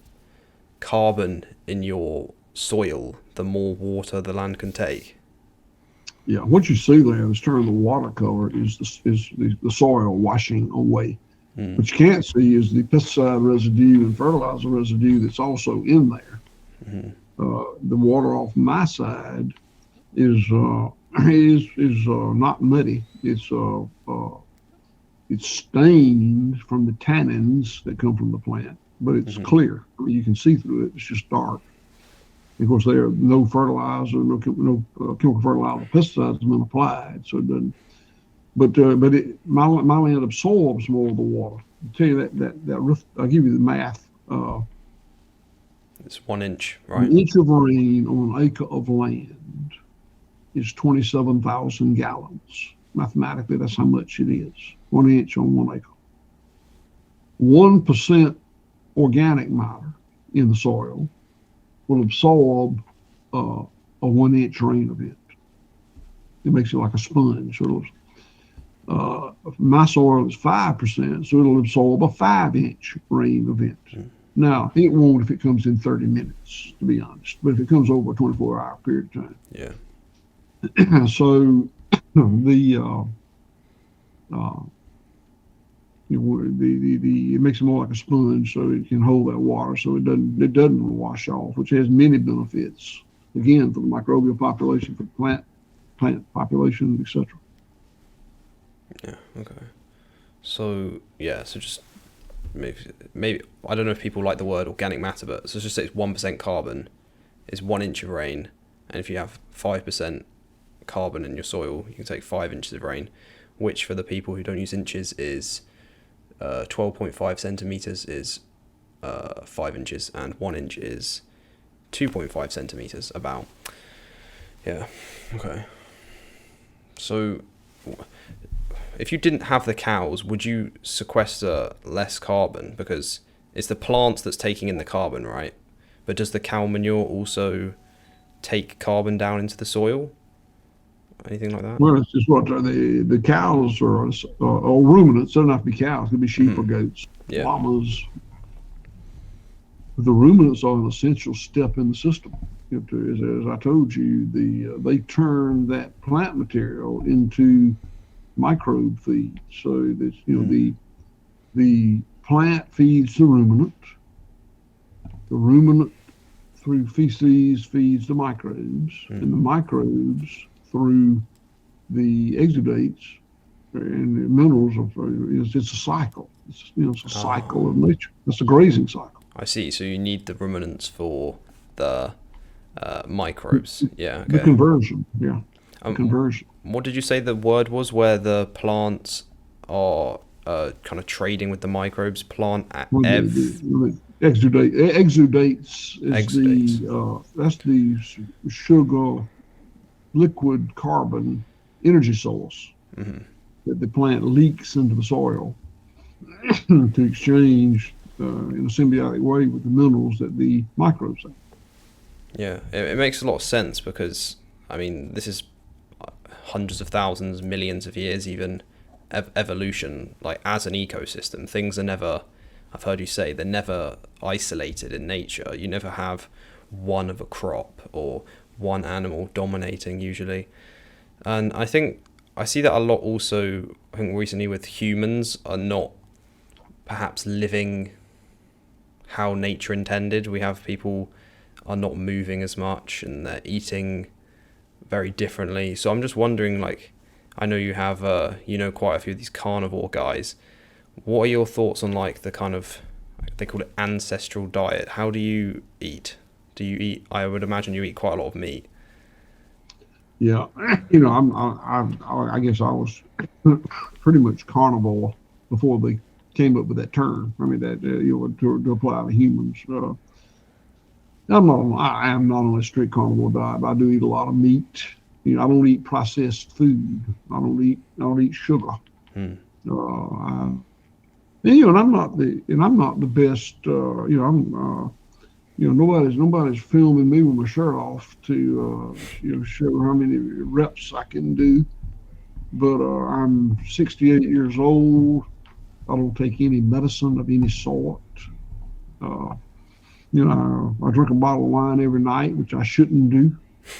carbon in your soil, the more water the land can take? Yeah, what you see there is turning the water color is the soil washing away. What you can't see is the pesticide residue and fertilizer residue that's also in there. Mm-hmm. The water off my side is not muddy. It's stained from the tannins that come from the plant, but it's clear. I mean, you can see through it. It's just dark. And of course, there are no fertilizer, no chemical fertilizer, pesticides have been applied, so it doesn't. But my land absorbs more of the water. I'll tell you that I'll give you the math. It's 1 inch, right? An inch of rain on an acre of land is 27,000 gallons. Mathematically, that's how much it is. 1 inch on 1 acre. 1% organic matter in the soil will absorb a 1 inch rain event. It makes it like a sponge. So my soil is 5%, so it'll absorb a 5-inch rain event. Now, it won't if it comes in 30 minutes, to be honest, but if it comes over a 24-hour period of time. Yeah. So it makes it more like a sponge, so it can hold that water, so it doesn't wash off, which has many benefits. Again, for the microbial population, for the plant population, etc. Yeah. Okay. So yeah. So just maybe I don't know if people like the word organic matter, but so just say it's 1% carbon is 1 inch of rain, and if you have 5% carbon in your soil, you can take 5 inches of rain, which for the people who don't use inches is 12.5 centimeters is 5 inches, and 1 inch is 2.5 centimeters about. Yeah. Okay. So if you didn't have the cows, would you sequester less carbon? Because it's the plants that's taking in the carbon, right? But does the cow manure also take carbon down into the soil? Anything like that? Well, it's just what the cows are ruminants. They don't have to be cows. It could be sheep or goats, Yeah. llamas. The ruminants are an essential step in the system. As I told you, they turn that plant material into microbe feed. So that the plant feeds the ruminant. The ruminant through feces feeds the microbes, and the microbes through the exudates and the minerals. It's a cycle. It's a cycle of nature. It's a grazing cycle. I see. So you need the ruminants for the microbes. Yeah. Okay. The conversion. Yeah. Conversion. What did you say the word was where the plants are kind of trading with the microbes? Exudates is that's the sugar, liquid carbon energy source that the plant leaks into the soil to exchange in a symbiotic way with the minerals that the microbes have. Yeah, it makes a lot of sense because, I mean, this is hundreds of thousands, millions of years even evolution. Like, as an ecosystem, things are never, I've heard you say, they're never isolated in nature. You never have one of a crop or one animal dominating usually. And I think I see that a lot also, I think recently with humans are not perhaps living how nature intended. We have people are not moving as much and they're eating very differently. So I'm just wondering, like, I know you have, quite a few of these carnivore guys. What are your thoughts on like the kind of, they call it ancestral diet? How do you eat? Do you eat, I would imagine you eat quite a lot of meat. Yeah, I guess I was pretty much carnivore before they came up with that term. I mean, that to apply to humans. I am not on a strict carnivore diet, but I do eat a lot of meat. I don't eat processed food. I don't eat sugar. And I'm not the best. Nobody's filming me with my shirt off to show how many reps I can do. But I'm 68 years old. I don't take any medicine of any sort. I drink a bottle of wine every night, which I shouldn't do.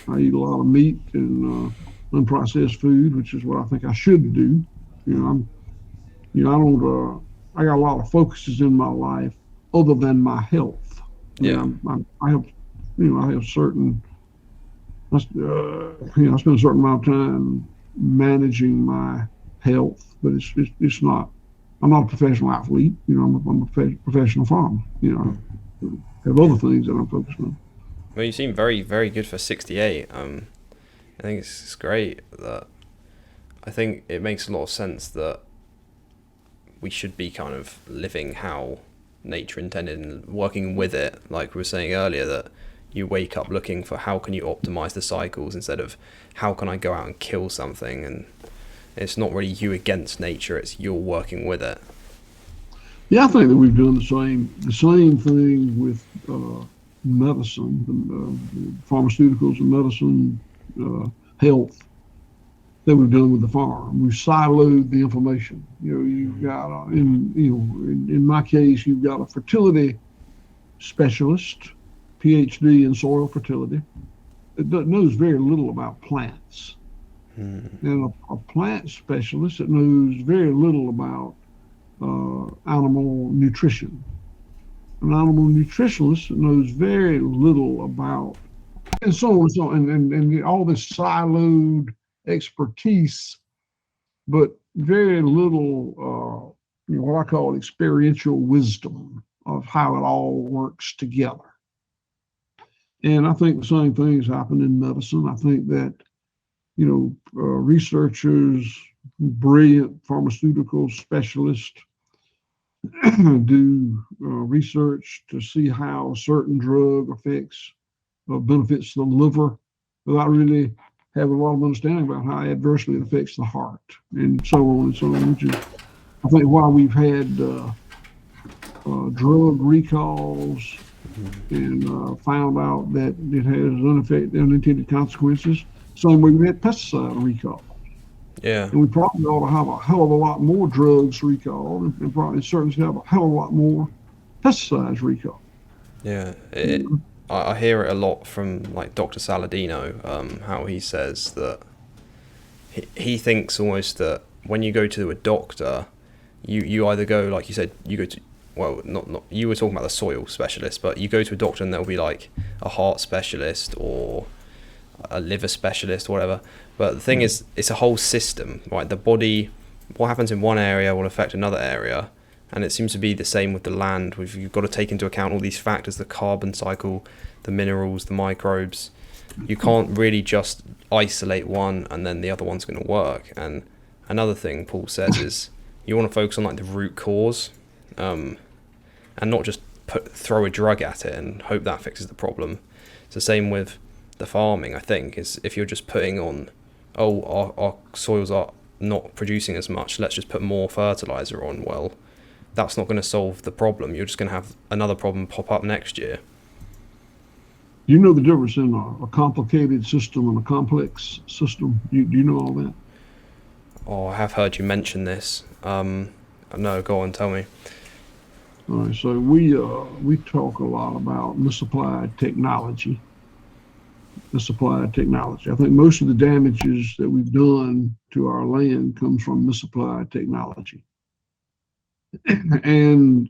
I eat a lot of meat and unprocessed food, which is what I think I should do. I got a lot of focuses in my life other than my health. Yeah. I have certain. I spend a certain amount of time managing my health, but it's not. I'm not a professional athlete. I'm a professional farmer. I have other things that I'm focused on. Well, you seem very, very good for 68. I think it's great that. I think it makes a lot of sense that we should be kind of living how nature intended and working with it. Like we were saying earlier, that you wake up looking for how can you optimize the cycles instead of how can I go out and kill something. And it's not really you against nature, it's you're working with it. Yeah, I think that we've done the same thing with medicine, pharmaceuticals and medicine, health, that we've done with the farm. We've siloed the information. You've got in my case, you've got a fertility specialist, PhD in soil fertility, that knows very little about plants, and a plant specialist that knows very little about animal nutrition. An animal nutritionalist knows very little about, and so on and so on, and all this siloed expertise, but very little, what I call experiential wisdom of how it all works together. And I think the same things happen in medicine. I think that, researchers, brilliant pharmaceutical specialists do research to see how a certain drug benefits the liver without really having a lot of understanding about how adversely it affects the heart, and so on and so on, which is, I think, why we've had drug recalls and found out that it has unintended consequences. Same way we had pesticide recall. Yeah. And we probably ought to have a hell of a lot more drugs recalled and probably certainly have a hell of a lot more pesticides recalled. Yeah. I hear it a lot from like Dr. Saladino, how he says that he thinks almost that when you go to a doctor, you either go, like you said, you go to, well, not you were talking about the soil specialist, but you go to a doctor and there'll be like a heart specialist or a liver specialist or whatever. But the thing is, it's a whole system, right? The body, what happens in one area will affect another area. And it seems to be the same with the land. You've got to take into account all these factors, the carbon cycle, the minerals, the microbes. You can't really just isolate one and then the other one's going to work. And another thing Paul says is you want to focus on like the root cause, and not just throw a drug at it and hope that fixes the problem. It's the same with the farming, I think, is if you're just putting on, our soils are not producing as much, let's just put more fertilizer on. Well, that's not going to solve the problem. You're just going to have another problem pop up next year. You know the difference in a complicated system and a complex system? Do you know all that? Oh, I have heard you mention this. No, go on, tell me. All right, so we talk a lot about misapplied technology. Misapplied technology. I think most of the damages that we've done to our land comes from misapplied technology. And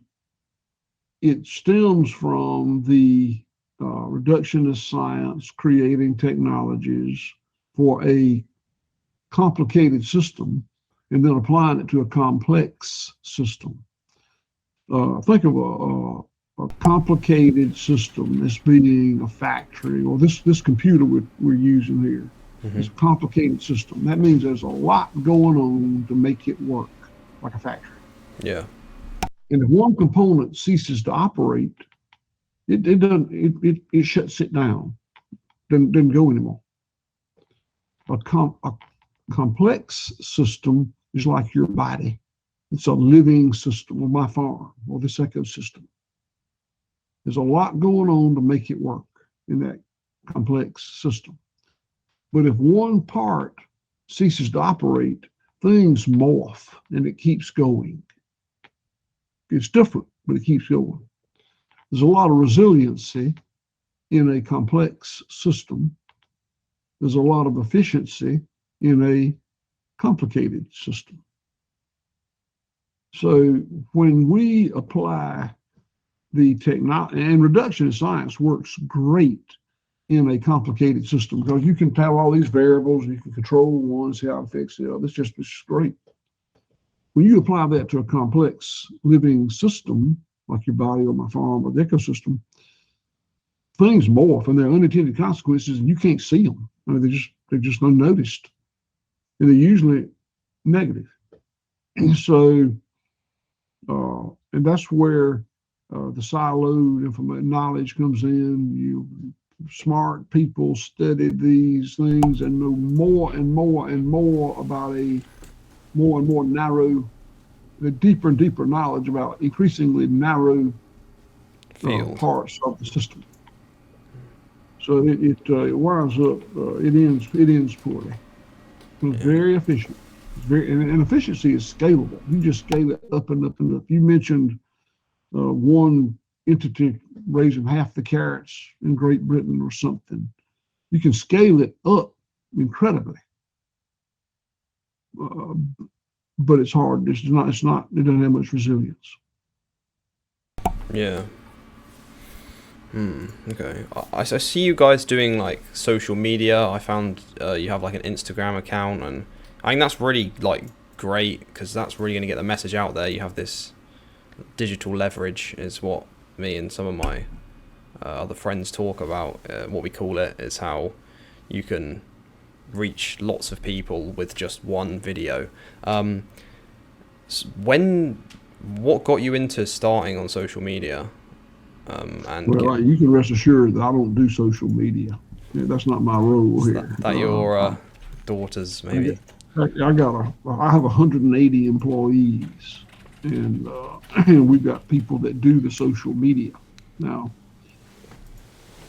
it stems from the reductionist science creating technologies for a complicated system and then applying it to a complex system. Think of a complicated system as being a factory, or this computer we're using here. Mm-hmm. It's a complicated system. That means there's a lot going on to make it work like a factory. Yeah. And if one component ceases to operate, it shuts it down. Doesn't go anymore. A complex system is like your body. It's a living system, or my farm, or this ecosystem. There's a lot going on to make it work in that complex system. But if one part ceases to operate, things morph and it keeps going. It's different, but it keeps going. There's a lot of resiliency in a complex system. There's a lot of efficiency in a complicated system. So when we apply the technology, and reductionist science works great in a complicated system because you can tell all these variables, you can control one, see how it affects the other. It's just great. When you apply that to a complex living system, like your body or my farm or the ecosystem, things morph and there are unintended consequences and you can't see them. I mean, they're just unnoticed. And they're usually negative. And so, and that's where the siloed knowledge comes in. Smart people study these things and know more and more and more about a more and more narrow, the deeper and deeper knowledge about increasingly narrow parts of the system. So it winds up, it ends poorly. It's very efficient. And efficiency is scalable. You just scale it up and up and up. You mentioned one entity raising half the carrots in Great Britain or something. You can scale it up incredibly. But it's hard. It doesn't have much resilience. Yeah. Okay. I see you guys doing like social media. I found you have like an Instagram account, and I think that's really like great because that's really going to get the message out there. You have this digital leverage, is what me and some of my other friends talk about. What we call it is how you can reach lots of people with just one video. What got you into starting on social media? You can rest assured that I don't do social media. That's not my role here. That your daughters maybe? I have 180 employees. and and we've got people that do the social media. Now,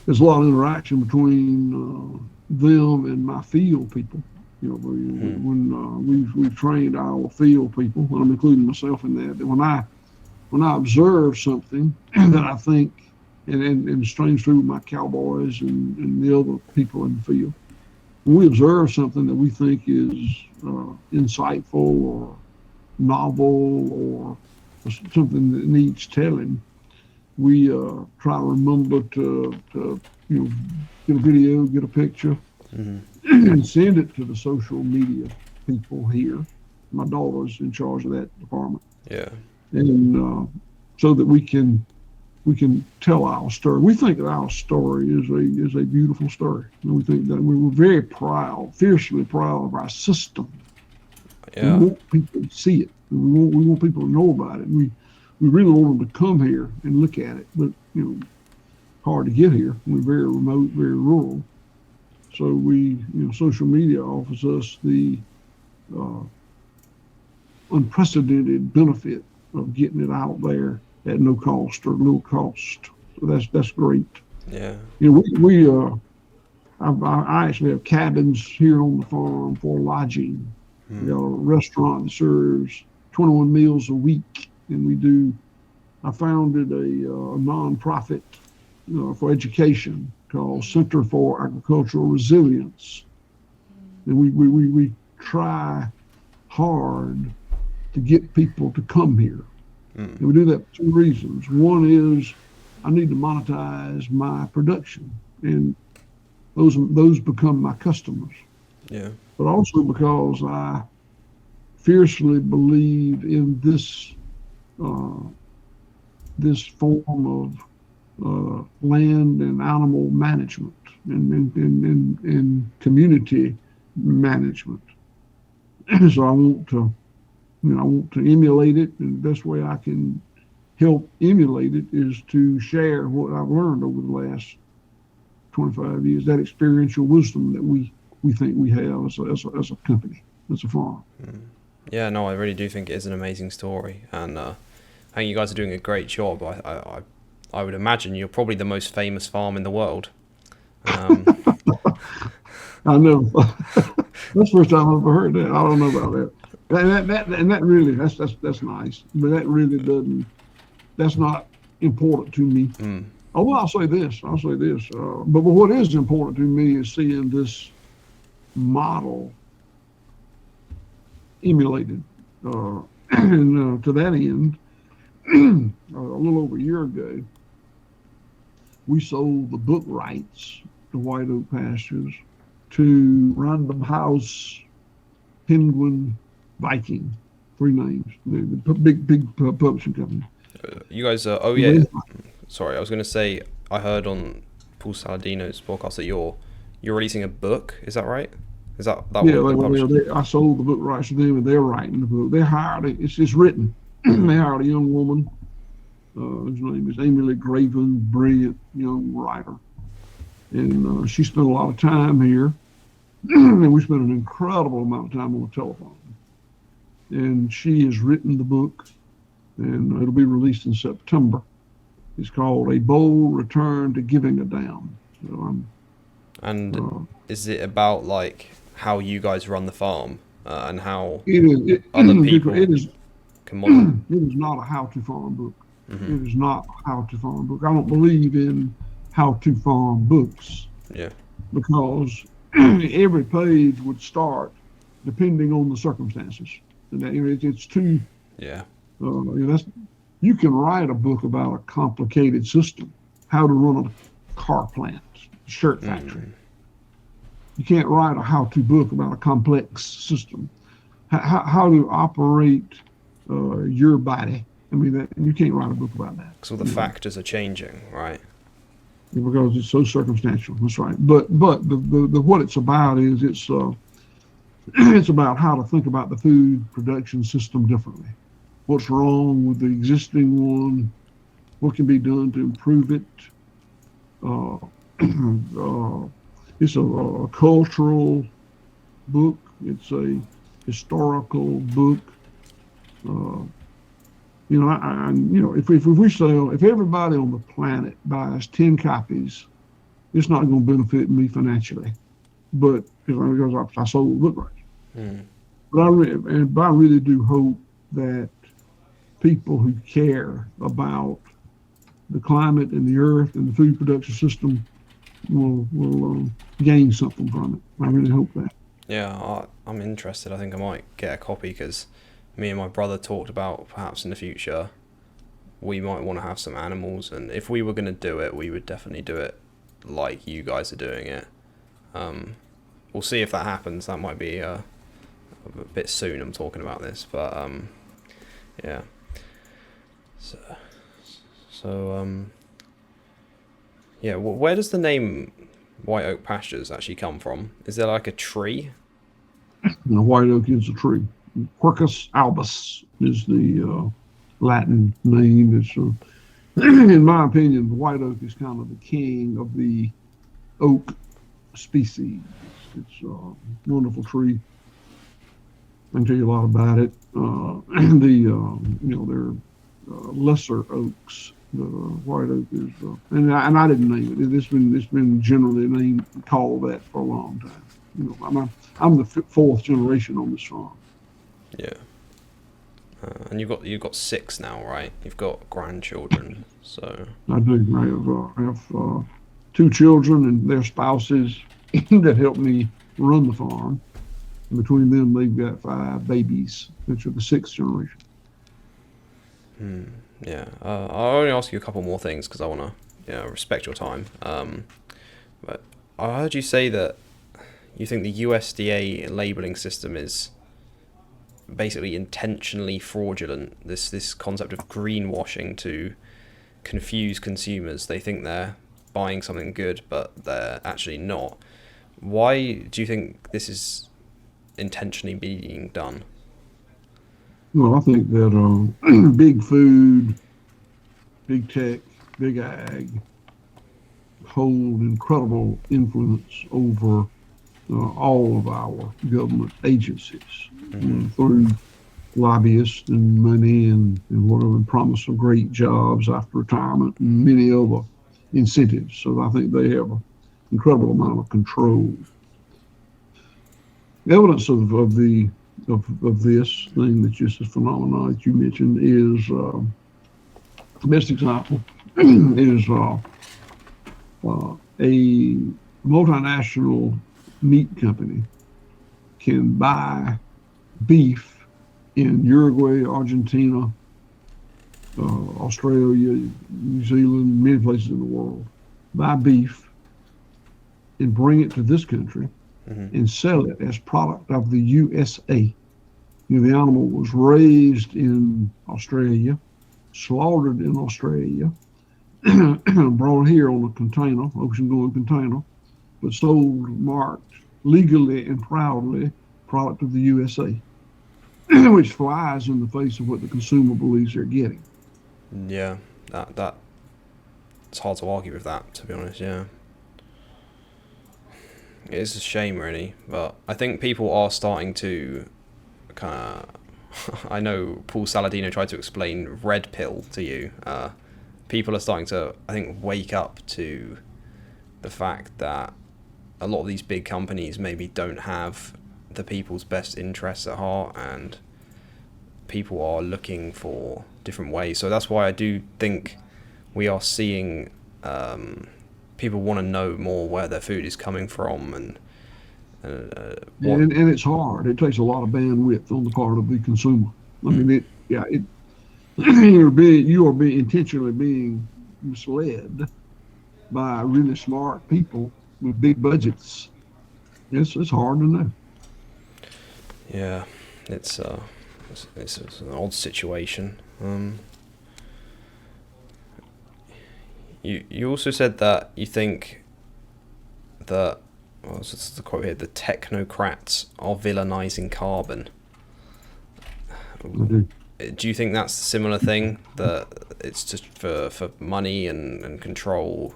there's a lot of interaction between them and my field people. You know, when we've trained our field people, and I'm including myself in that. That when I observe something that I think, and strange through with my cowboys and the other people in the field, when we observe something that we think is insightful or novel or something that needs telling, we try to remember to get a video, get a picture, and send it to the social media people here. My daughter's in charge of that department. Yeah. And so that we can tell our story. We think that our story is a beautiful story. And we think that we're very proud, fiercely proud of our system. Yeah. We want people to see it. We want people to know about it. We really want them to come here and look at it. But hard to get here. We're very remote, very rural. So social media offers us the unprecedented benefit of getting it out there at no cost or little cost. So that's great. Yeah. I actually have cabins here on the farm for lodging. We got a restaurant that serves 21 meals a week, and I founded a nonprofit for education called Center for Agricultural Resilience, and we try hard to get people to come here. And we do that for two reasons. One is I need to monetize my production, and those become my customers. Yeah. But also because I fiercely believe in this form of land and animal management and community management. So I want to emulate it, and the best way I can help emulate it is to share what I've learned over the last 25 years, that experiential wisdom that we think we have as a company, as a farm. Yeah, no, I really do think it is an amazing story, and I think you guys are doing a great job. I would imagine you're probably the most famous farm in the world. I know. That's the first time I've ever heard that. I don't know about that. That really, that's nice, but that really that's not important to me. Although I'll say this, but what is important to me is seeing this model emulated. And to that end, a little over a year ago, we sold the book rights to White Oak Pastures to Random House, Penguin, Viking, 3 names, the big publishing company. You guys are, oh yeah, sorry, I was going to say, I heard on Paul Saladino's podcast that you're releasing a book, is that right? Is that yeah, I sold the book rights to them, and they're writing the book. They hired it's written. They hired a young woman, whose name is Amy Lee Graven, brilliant young writer. And she spent a lot of time here, and we spent an incredible amount of time on the telephone. And she has written the book, and it'll be released in September. It's called A Bold Return to Giving a Damn. So is it about like how you guys run the farm and how other people can model? It is not a how-to farm book. It is not a how-to farm book. I don't believe in how-to farm books. Yeah. Because every page would start depending on the circumstances. And it's too. Yeah. You can write a book about a complicated system, how to run a car plant, shirt factory. You can't write a how-to book about a complex system, how to operate your body. I mean, you can't write a book about that. So the factors are changing, right? Because it's so circumstantial. That's right. But the what it's about is it's about how to think about the food production system differently. What's wrong with the existing one? What can be done to improve it? It's a cultural book. It's a historical book. if everybody on the planet buys 10 copies, it's not going to benefit me financially, but because I sold book rights. Mm. But I really do hope that people who care about the climate and the earth and the food production system will gain something from it. I really hope that. Yeah, I'm interested. I think I might get a copy because me and my brother talked about perhaps in the future we might want to have some animals, and if we were going to do it, we would definitely do it like you guys are doing it. We'll see if that happens. That might be a bit soon. I'm talking about this, but yeah. So yeah. Where does the name White Oak Pastures actually come from? Is there like a tree? White oak is a tree. Quercus albus is the Latin name. It's in my opinion, the white oak is kind of the king of the oak species. It's a wonderful tree. I can tell you a lot about it. There are lesser oaks. The white oak is, and I didn't name it. It's been generally called that for a long time. I'm the fourth generation on this farm. Yeah. And you've got 6 now, right? You've got grandchildren, so. I do. I have 2 children and their spouses that help me run the farm. And between them, they've got 5 babies, which are the 6th generation. Yeah. I'll only ask you a couple more things because I want to, respect your time. But I heard you say that you think the USDA labeling system is basically intentionally fraudulent. This concept of greenwashing to confuse consumers. They think they're buying something good, but they're actually not. Why do you think this is intentionally being done? Well, I think that big food, big tech, big ag hold incredible influence over all of our government agencies through lobbyists and money and whatever, and promise of great jobs after retirement and many other incentives. So I think they have an incredible amount of control. Evidence of this thing that's just a phenomenon that you mentioned is the best example is a multinational meat company can buy beef in Uruguay, Argentina, Australia, New Zealand, many places in the world, buy beef and bring it to this country and sell it as product of the USA. The animal was raised in Australia, slaughtered in Australia, brought here on a container, ocean-going container, but sold, marked legally and proudly, product of the USA, which flies in the face of what the consumer believes they're getting. Yeah, that it's hard to argue with that, to be honest. Yeah, it is a shame, really, but I think people are starting to kind of. I know Paul Saladino tried to explain red pill to you. People are starting to, I think, wake up to the fact that a lot of these big companies maybe don't have the people's best interests at heart, and people are looking for different ways. So that's why I do think we are seeing people want to know more where their food is coming from, and it's hard. It takes a lot of bandwidth on the part of the consumer. I mean, you are being intentionally being misled by really smart people with big budgets. It's hard to know. Yeah, it's an odd situation. You also said that you think that, well, this is the quote here, the Technocrats are villainizing carbon. Do you think that's a similar thing, that it's just for money and control?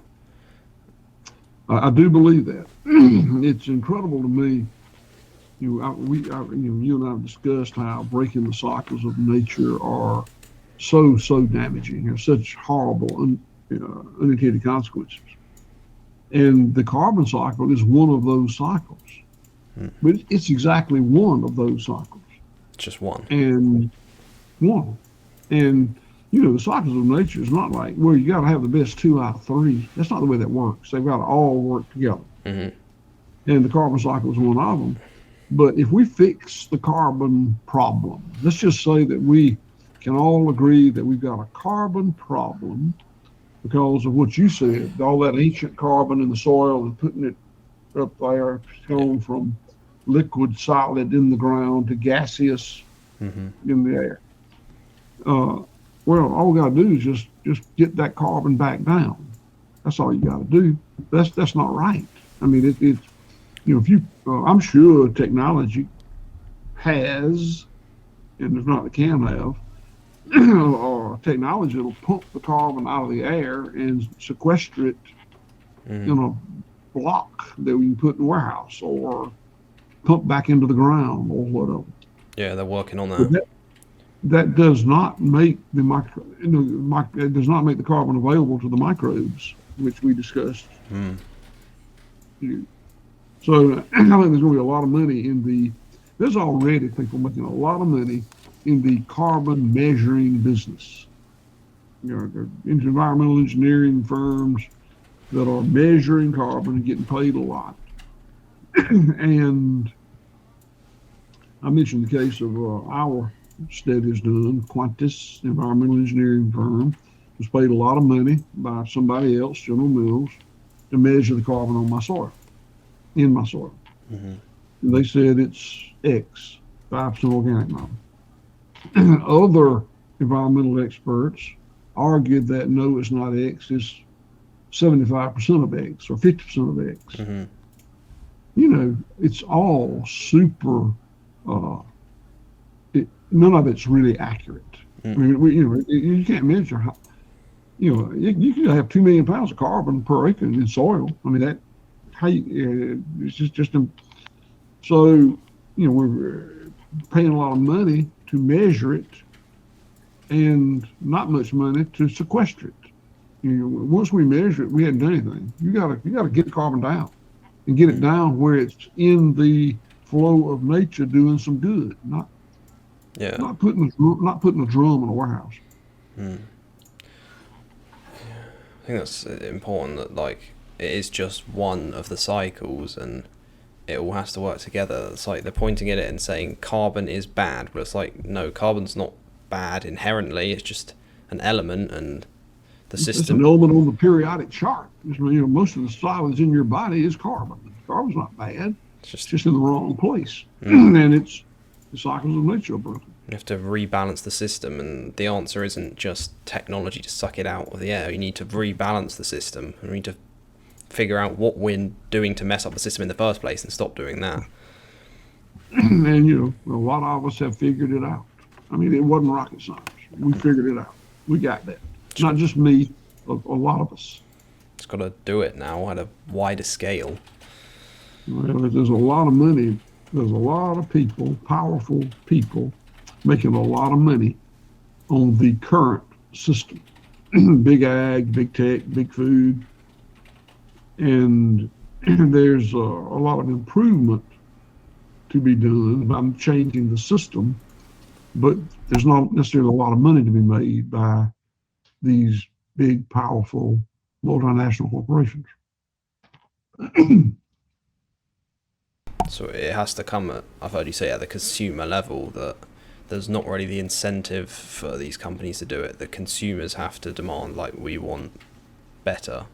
I do believe that. It's incredible to me. You and I have discussed how breaking the cycles of nature are so damaging, have such horrible unintended consequences. And the carbon cycle is one of those cycles. But it's exactly one of those cycles. Just one. And one. And, the cycles of nature is not like, well, you got to have the best 2 out of 3. That's not the way that works. They've got to all work together. And the carbon cycle is one of them. But if we fix the carbon problem, let's just say that we can all agree that we've got a carbon problem because of what you said, all that ancient carbon in the soil and putting it up there, going from liquid solid in the ground to gaseous in the air. Well, all we got to do is just get that carbon back down. That's all you got to do. That's not right. I mean, it's if you, I'm sure technology has, and if not, it can have, or technology that'll pump the carbon out of the air and sequester it in a block that we can put in a warehouse or pump back into the ground or whatever. Yeah, they're working on that. That does not make the it does not make the carbon available to the microbes, which we discussed. So I think there's going to be a lot of money there's already people making a lot of money in the carbon measuring business. There's environmental engineering firms that are measuring carbon and getting paid a lot. And I mentioned the case of our studies done, Qantas environmental engineering firm was paid a lot of money by somebody else, General Mills, to measure the carbon on my soil, in my soil. And they said it's X, 5% organic matter. Other environmental experts argued that no, it's not X, it's 75% of X or 50% of X. It's all super, none of it's really accurate. I mean, you can't measure how, you can have 2 million pounds of carbon per acre in soil. I mean, that, it's just so, we're paying a lot of money to measure it and not much money to sequester it. Once we measure it, we hadn't done anything. You gotta get the carbon down and get it down where it's in the flow of nature doing some good, not putting a drum in a warehouse. I think that's important that it is just one of the cycles and it all has to work together. It's like they're pointing at it and saying carbon is bad, but it's like, no, carbon's not bad inherently. It's just an element, and the system. It's an element on the periodic chart. Most of the solids in your body is carbon. Carbon's not bad. It's just in the wrong place, and it's the cycles of nature are broken. You have to rebalance the system, and the answer isn't just technology to suck it out of the air. You need to rebalance the system, and we need to figure out what we're doing to mess up the system in the first place and stop doing that. And a lot of us have figured it out. I mean, it wasn't rocket science. We figured it out. We got that. Not just me, a lot of us. It's got to do it now at a wider scale. Well, there's a lot of money. There's a lot of people, powerful people, making a lot of money on the current system. Big ag, big tech, big food. And there's a lot of improvement to be done by changing the system, but there's not necessarily a lot of money to be made by these big, powerful multinational corporations. So it has to come at, I've heard you say, at the consumer level, that there's not really the incentive for these companies to do it. The consumers have to demand, we want better.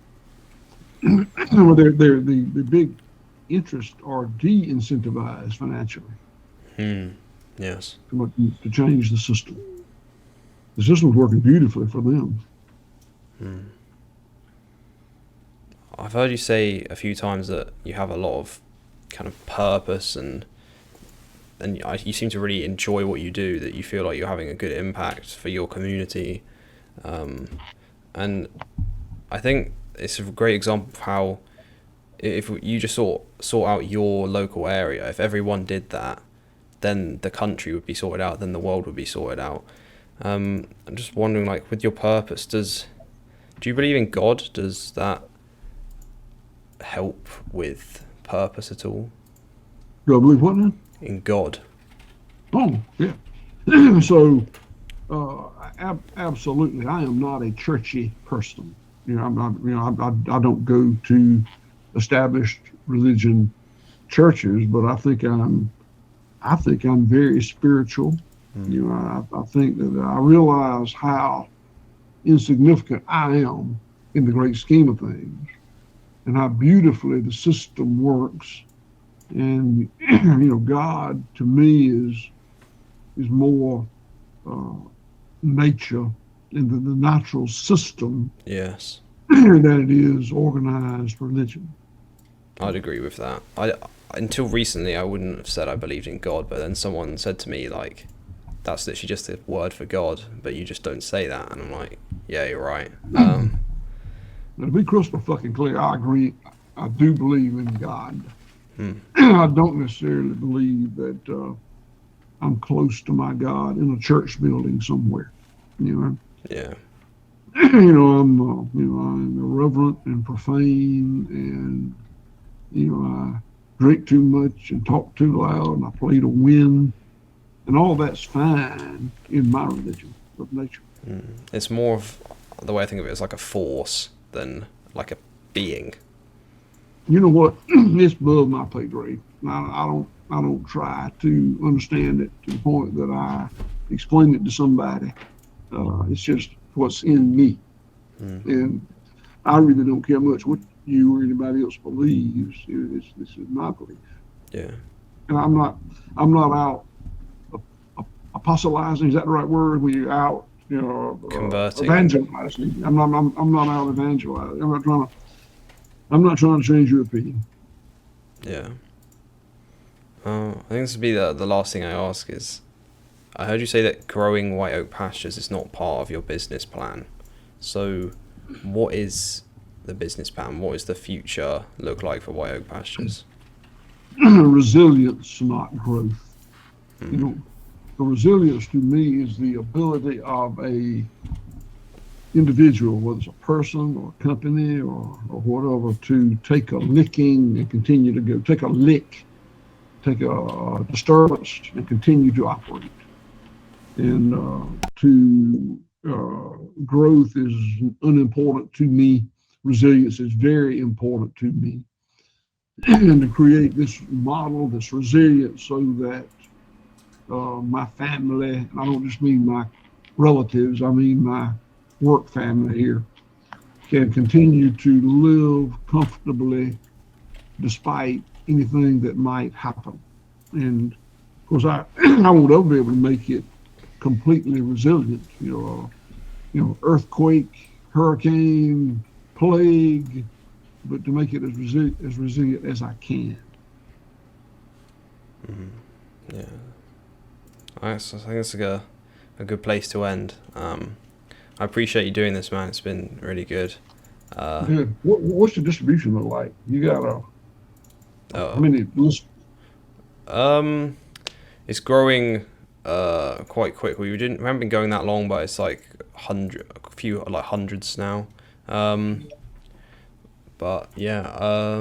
Well, the big interests are de-incentivized financially. Yes. To change the system. The system's working beautifully for them. I've heard you say a few times that you have a lot of kind of purpose and you seem to really enjoy what you do, that you feel like you're having a good impact for your community. And I think it's a great example of how if you just sort out your local area, if everyone did that, then the country would be sorted out, then the world would be sorted out. I'm just wondering, like, with your purpose, do you believe in God? Does that help with purpose at all? Do I believe what now? In God. Oh, yeah. So, absolutely, I am not a churchy person. I'm not. I don't go to established religion churches, but I think I'm very spiritual. I think that I realize how insignificant I am in the great scheme of things, and how beautifully the system works. And God to me is more nature and the natural system Yes. than it is organized religion. I'd agree with that. Until recently, I wouldn't have said I believed in God, but then someone said to me, like, that's literally just a word for God, but you just don't say that. And I'm like, yeah, you're right. Now, to be crystal fucking clear, I agree. I do believe in God. I don't necessarily believe that I'm close to my God in a church building somewhere. Yeah. I'm irreverent and profane, and I drink too much and talk too loud, and I play to win, and all that's fine in my religion of nature. It's more of, the way I think of it, is like a force than like a being. You know what? It's above my pay grade. I don't try to understand it to the point that I explain it to somebody. It's just what's in me, and I really don't care much what you or anybody else believes. This is my belief. Yeah. And I'm not out apostolizing. Is that the right word? When you're out, Converting. Evangelizing. I'm not out evangelizing. I'm not trying to change your opinion. Yeah. I think this would be the last thing I ask is, I heard you say that growing white oak pastures is not part of your business plan. So what is the business plan? What does the future look like for white oak pastures? Resilience, not growth. The resilience to me is the ability of a individual, whether it's a person or a company or whatever, to take a licking and continue to go. Take a lick, take a disturbance and continue to operate. And growth is unimportant to me. Resilience is very important to me. And to create this model, this resilience, so that my family, and I don't just mean my relatives, I mean my work family here, can continue to live comfortably despite anything that might happen. And of course, I won't ever be able to make it completely resilient. Earthquake, hurricane, plague, but to make it as resilient as I can. Yeah. I think it's a good place to end. I appreciate you doing this, man. It's been really good. Yeah. What's the distribution look like? You got how many listeners? It's growing quite quickly. We haven't been going that long, but it's like hundreds now. But yeah, I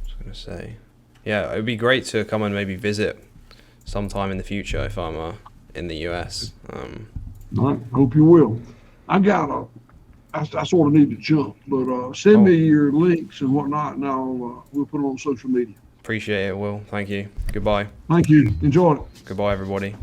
was gonna say, yeah, it'd be great to come and maybe visit sometime in the future if I'm in the US. All right, hope you will. I sort of need to jump, but send me your links and whatnot, and we'll put it on social media. Appreciate it, Will. Thank you. Goodbye. Thank you. Enjoy it. Goodbye, everybody.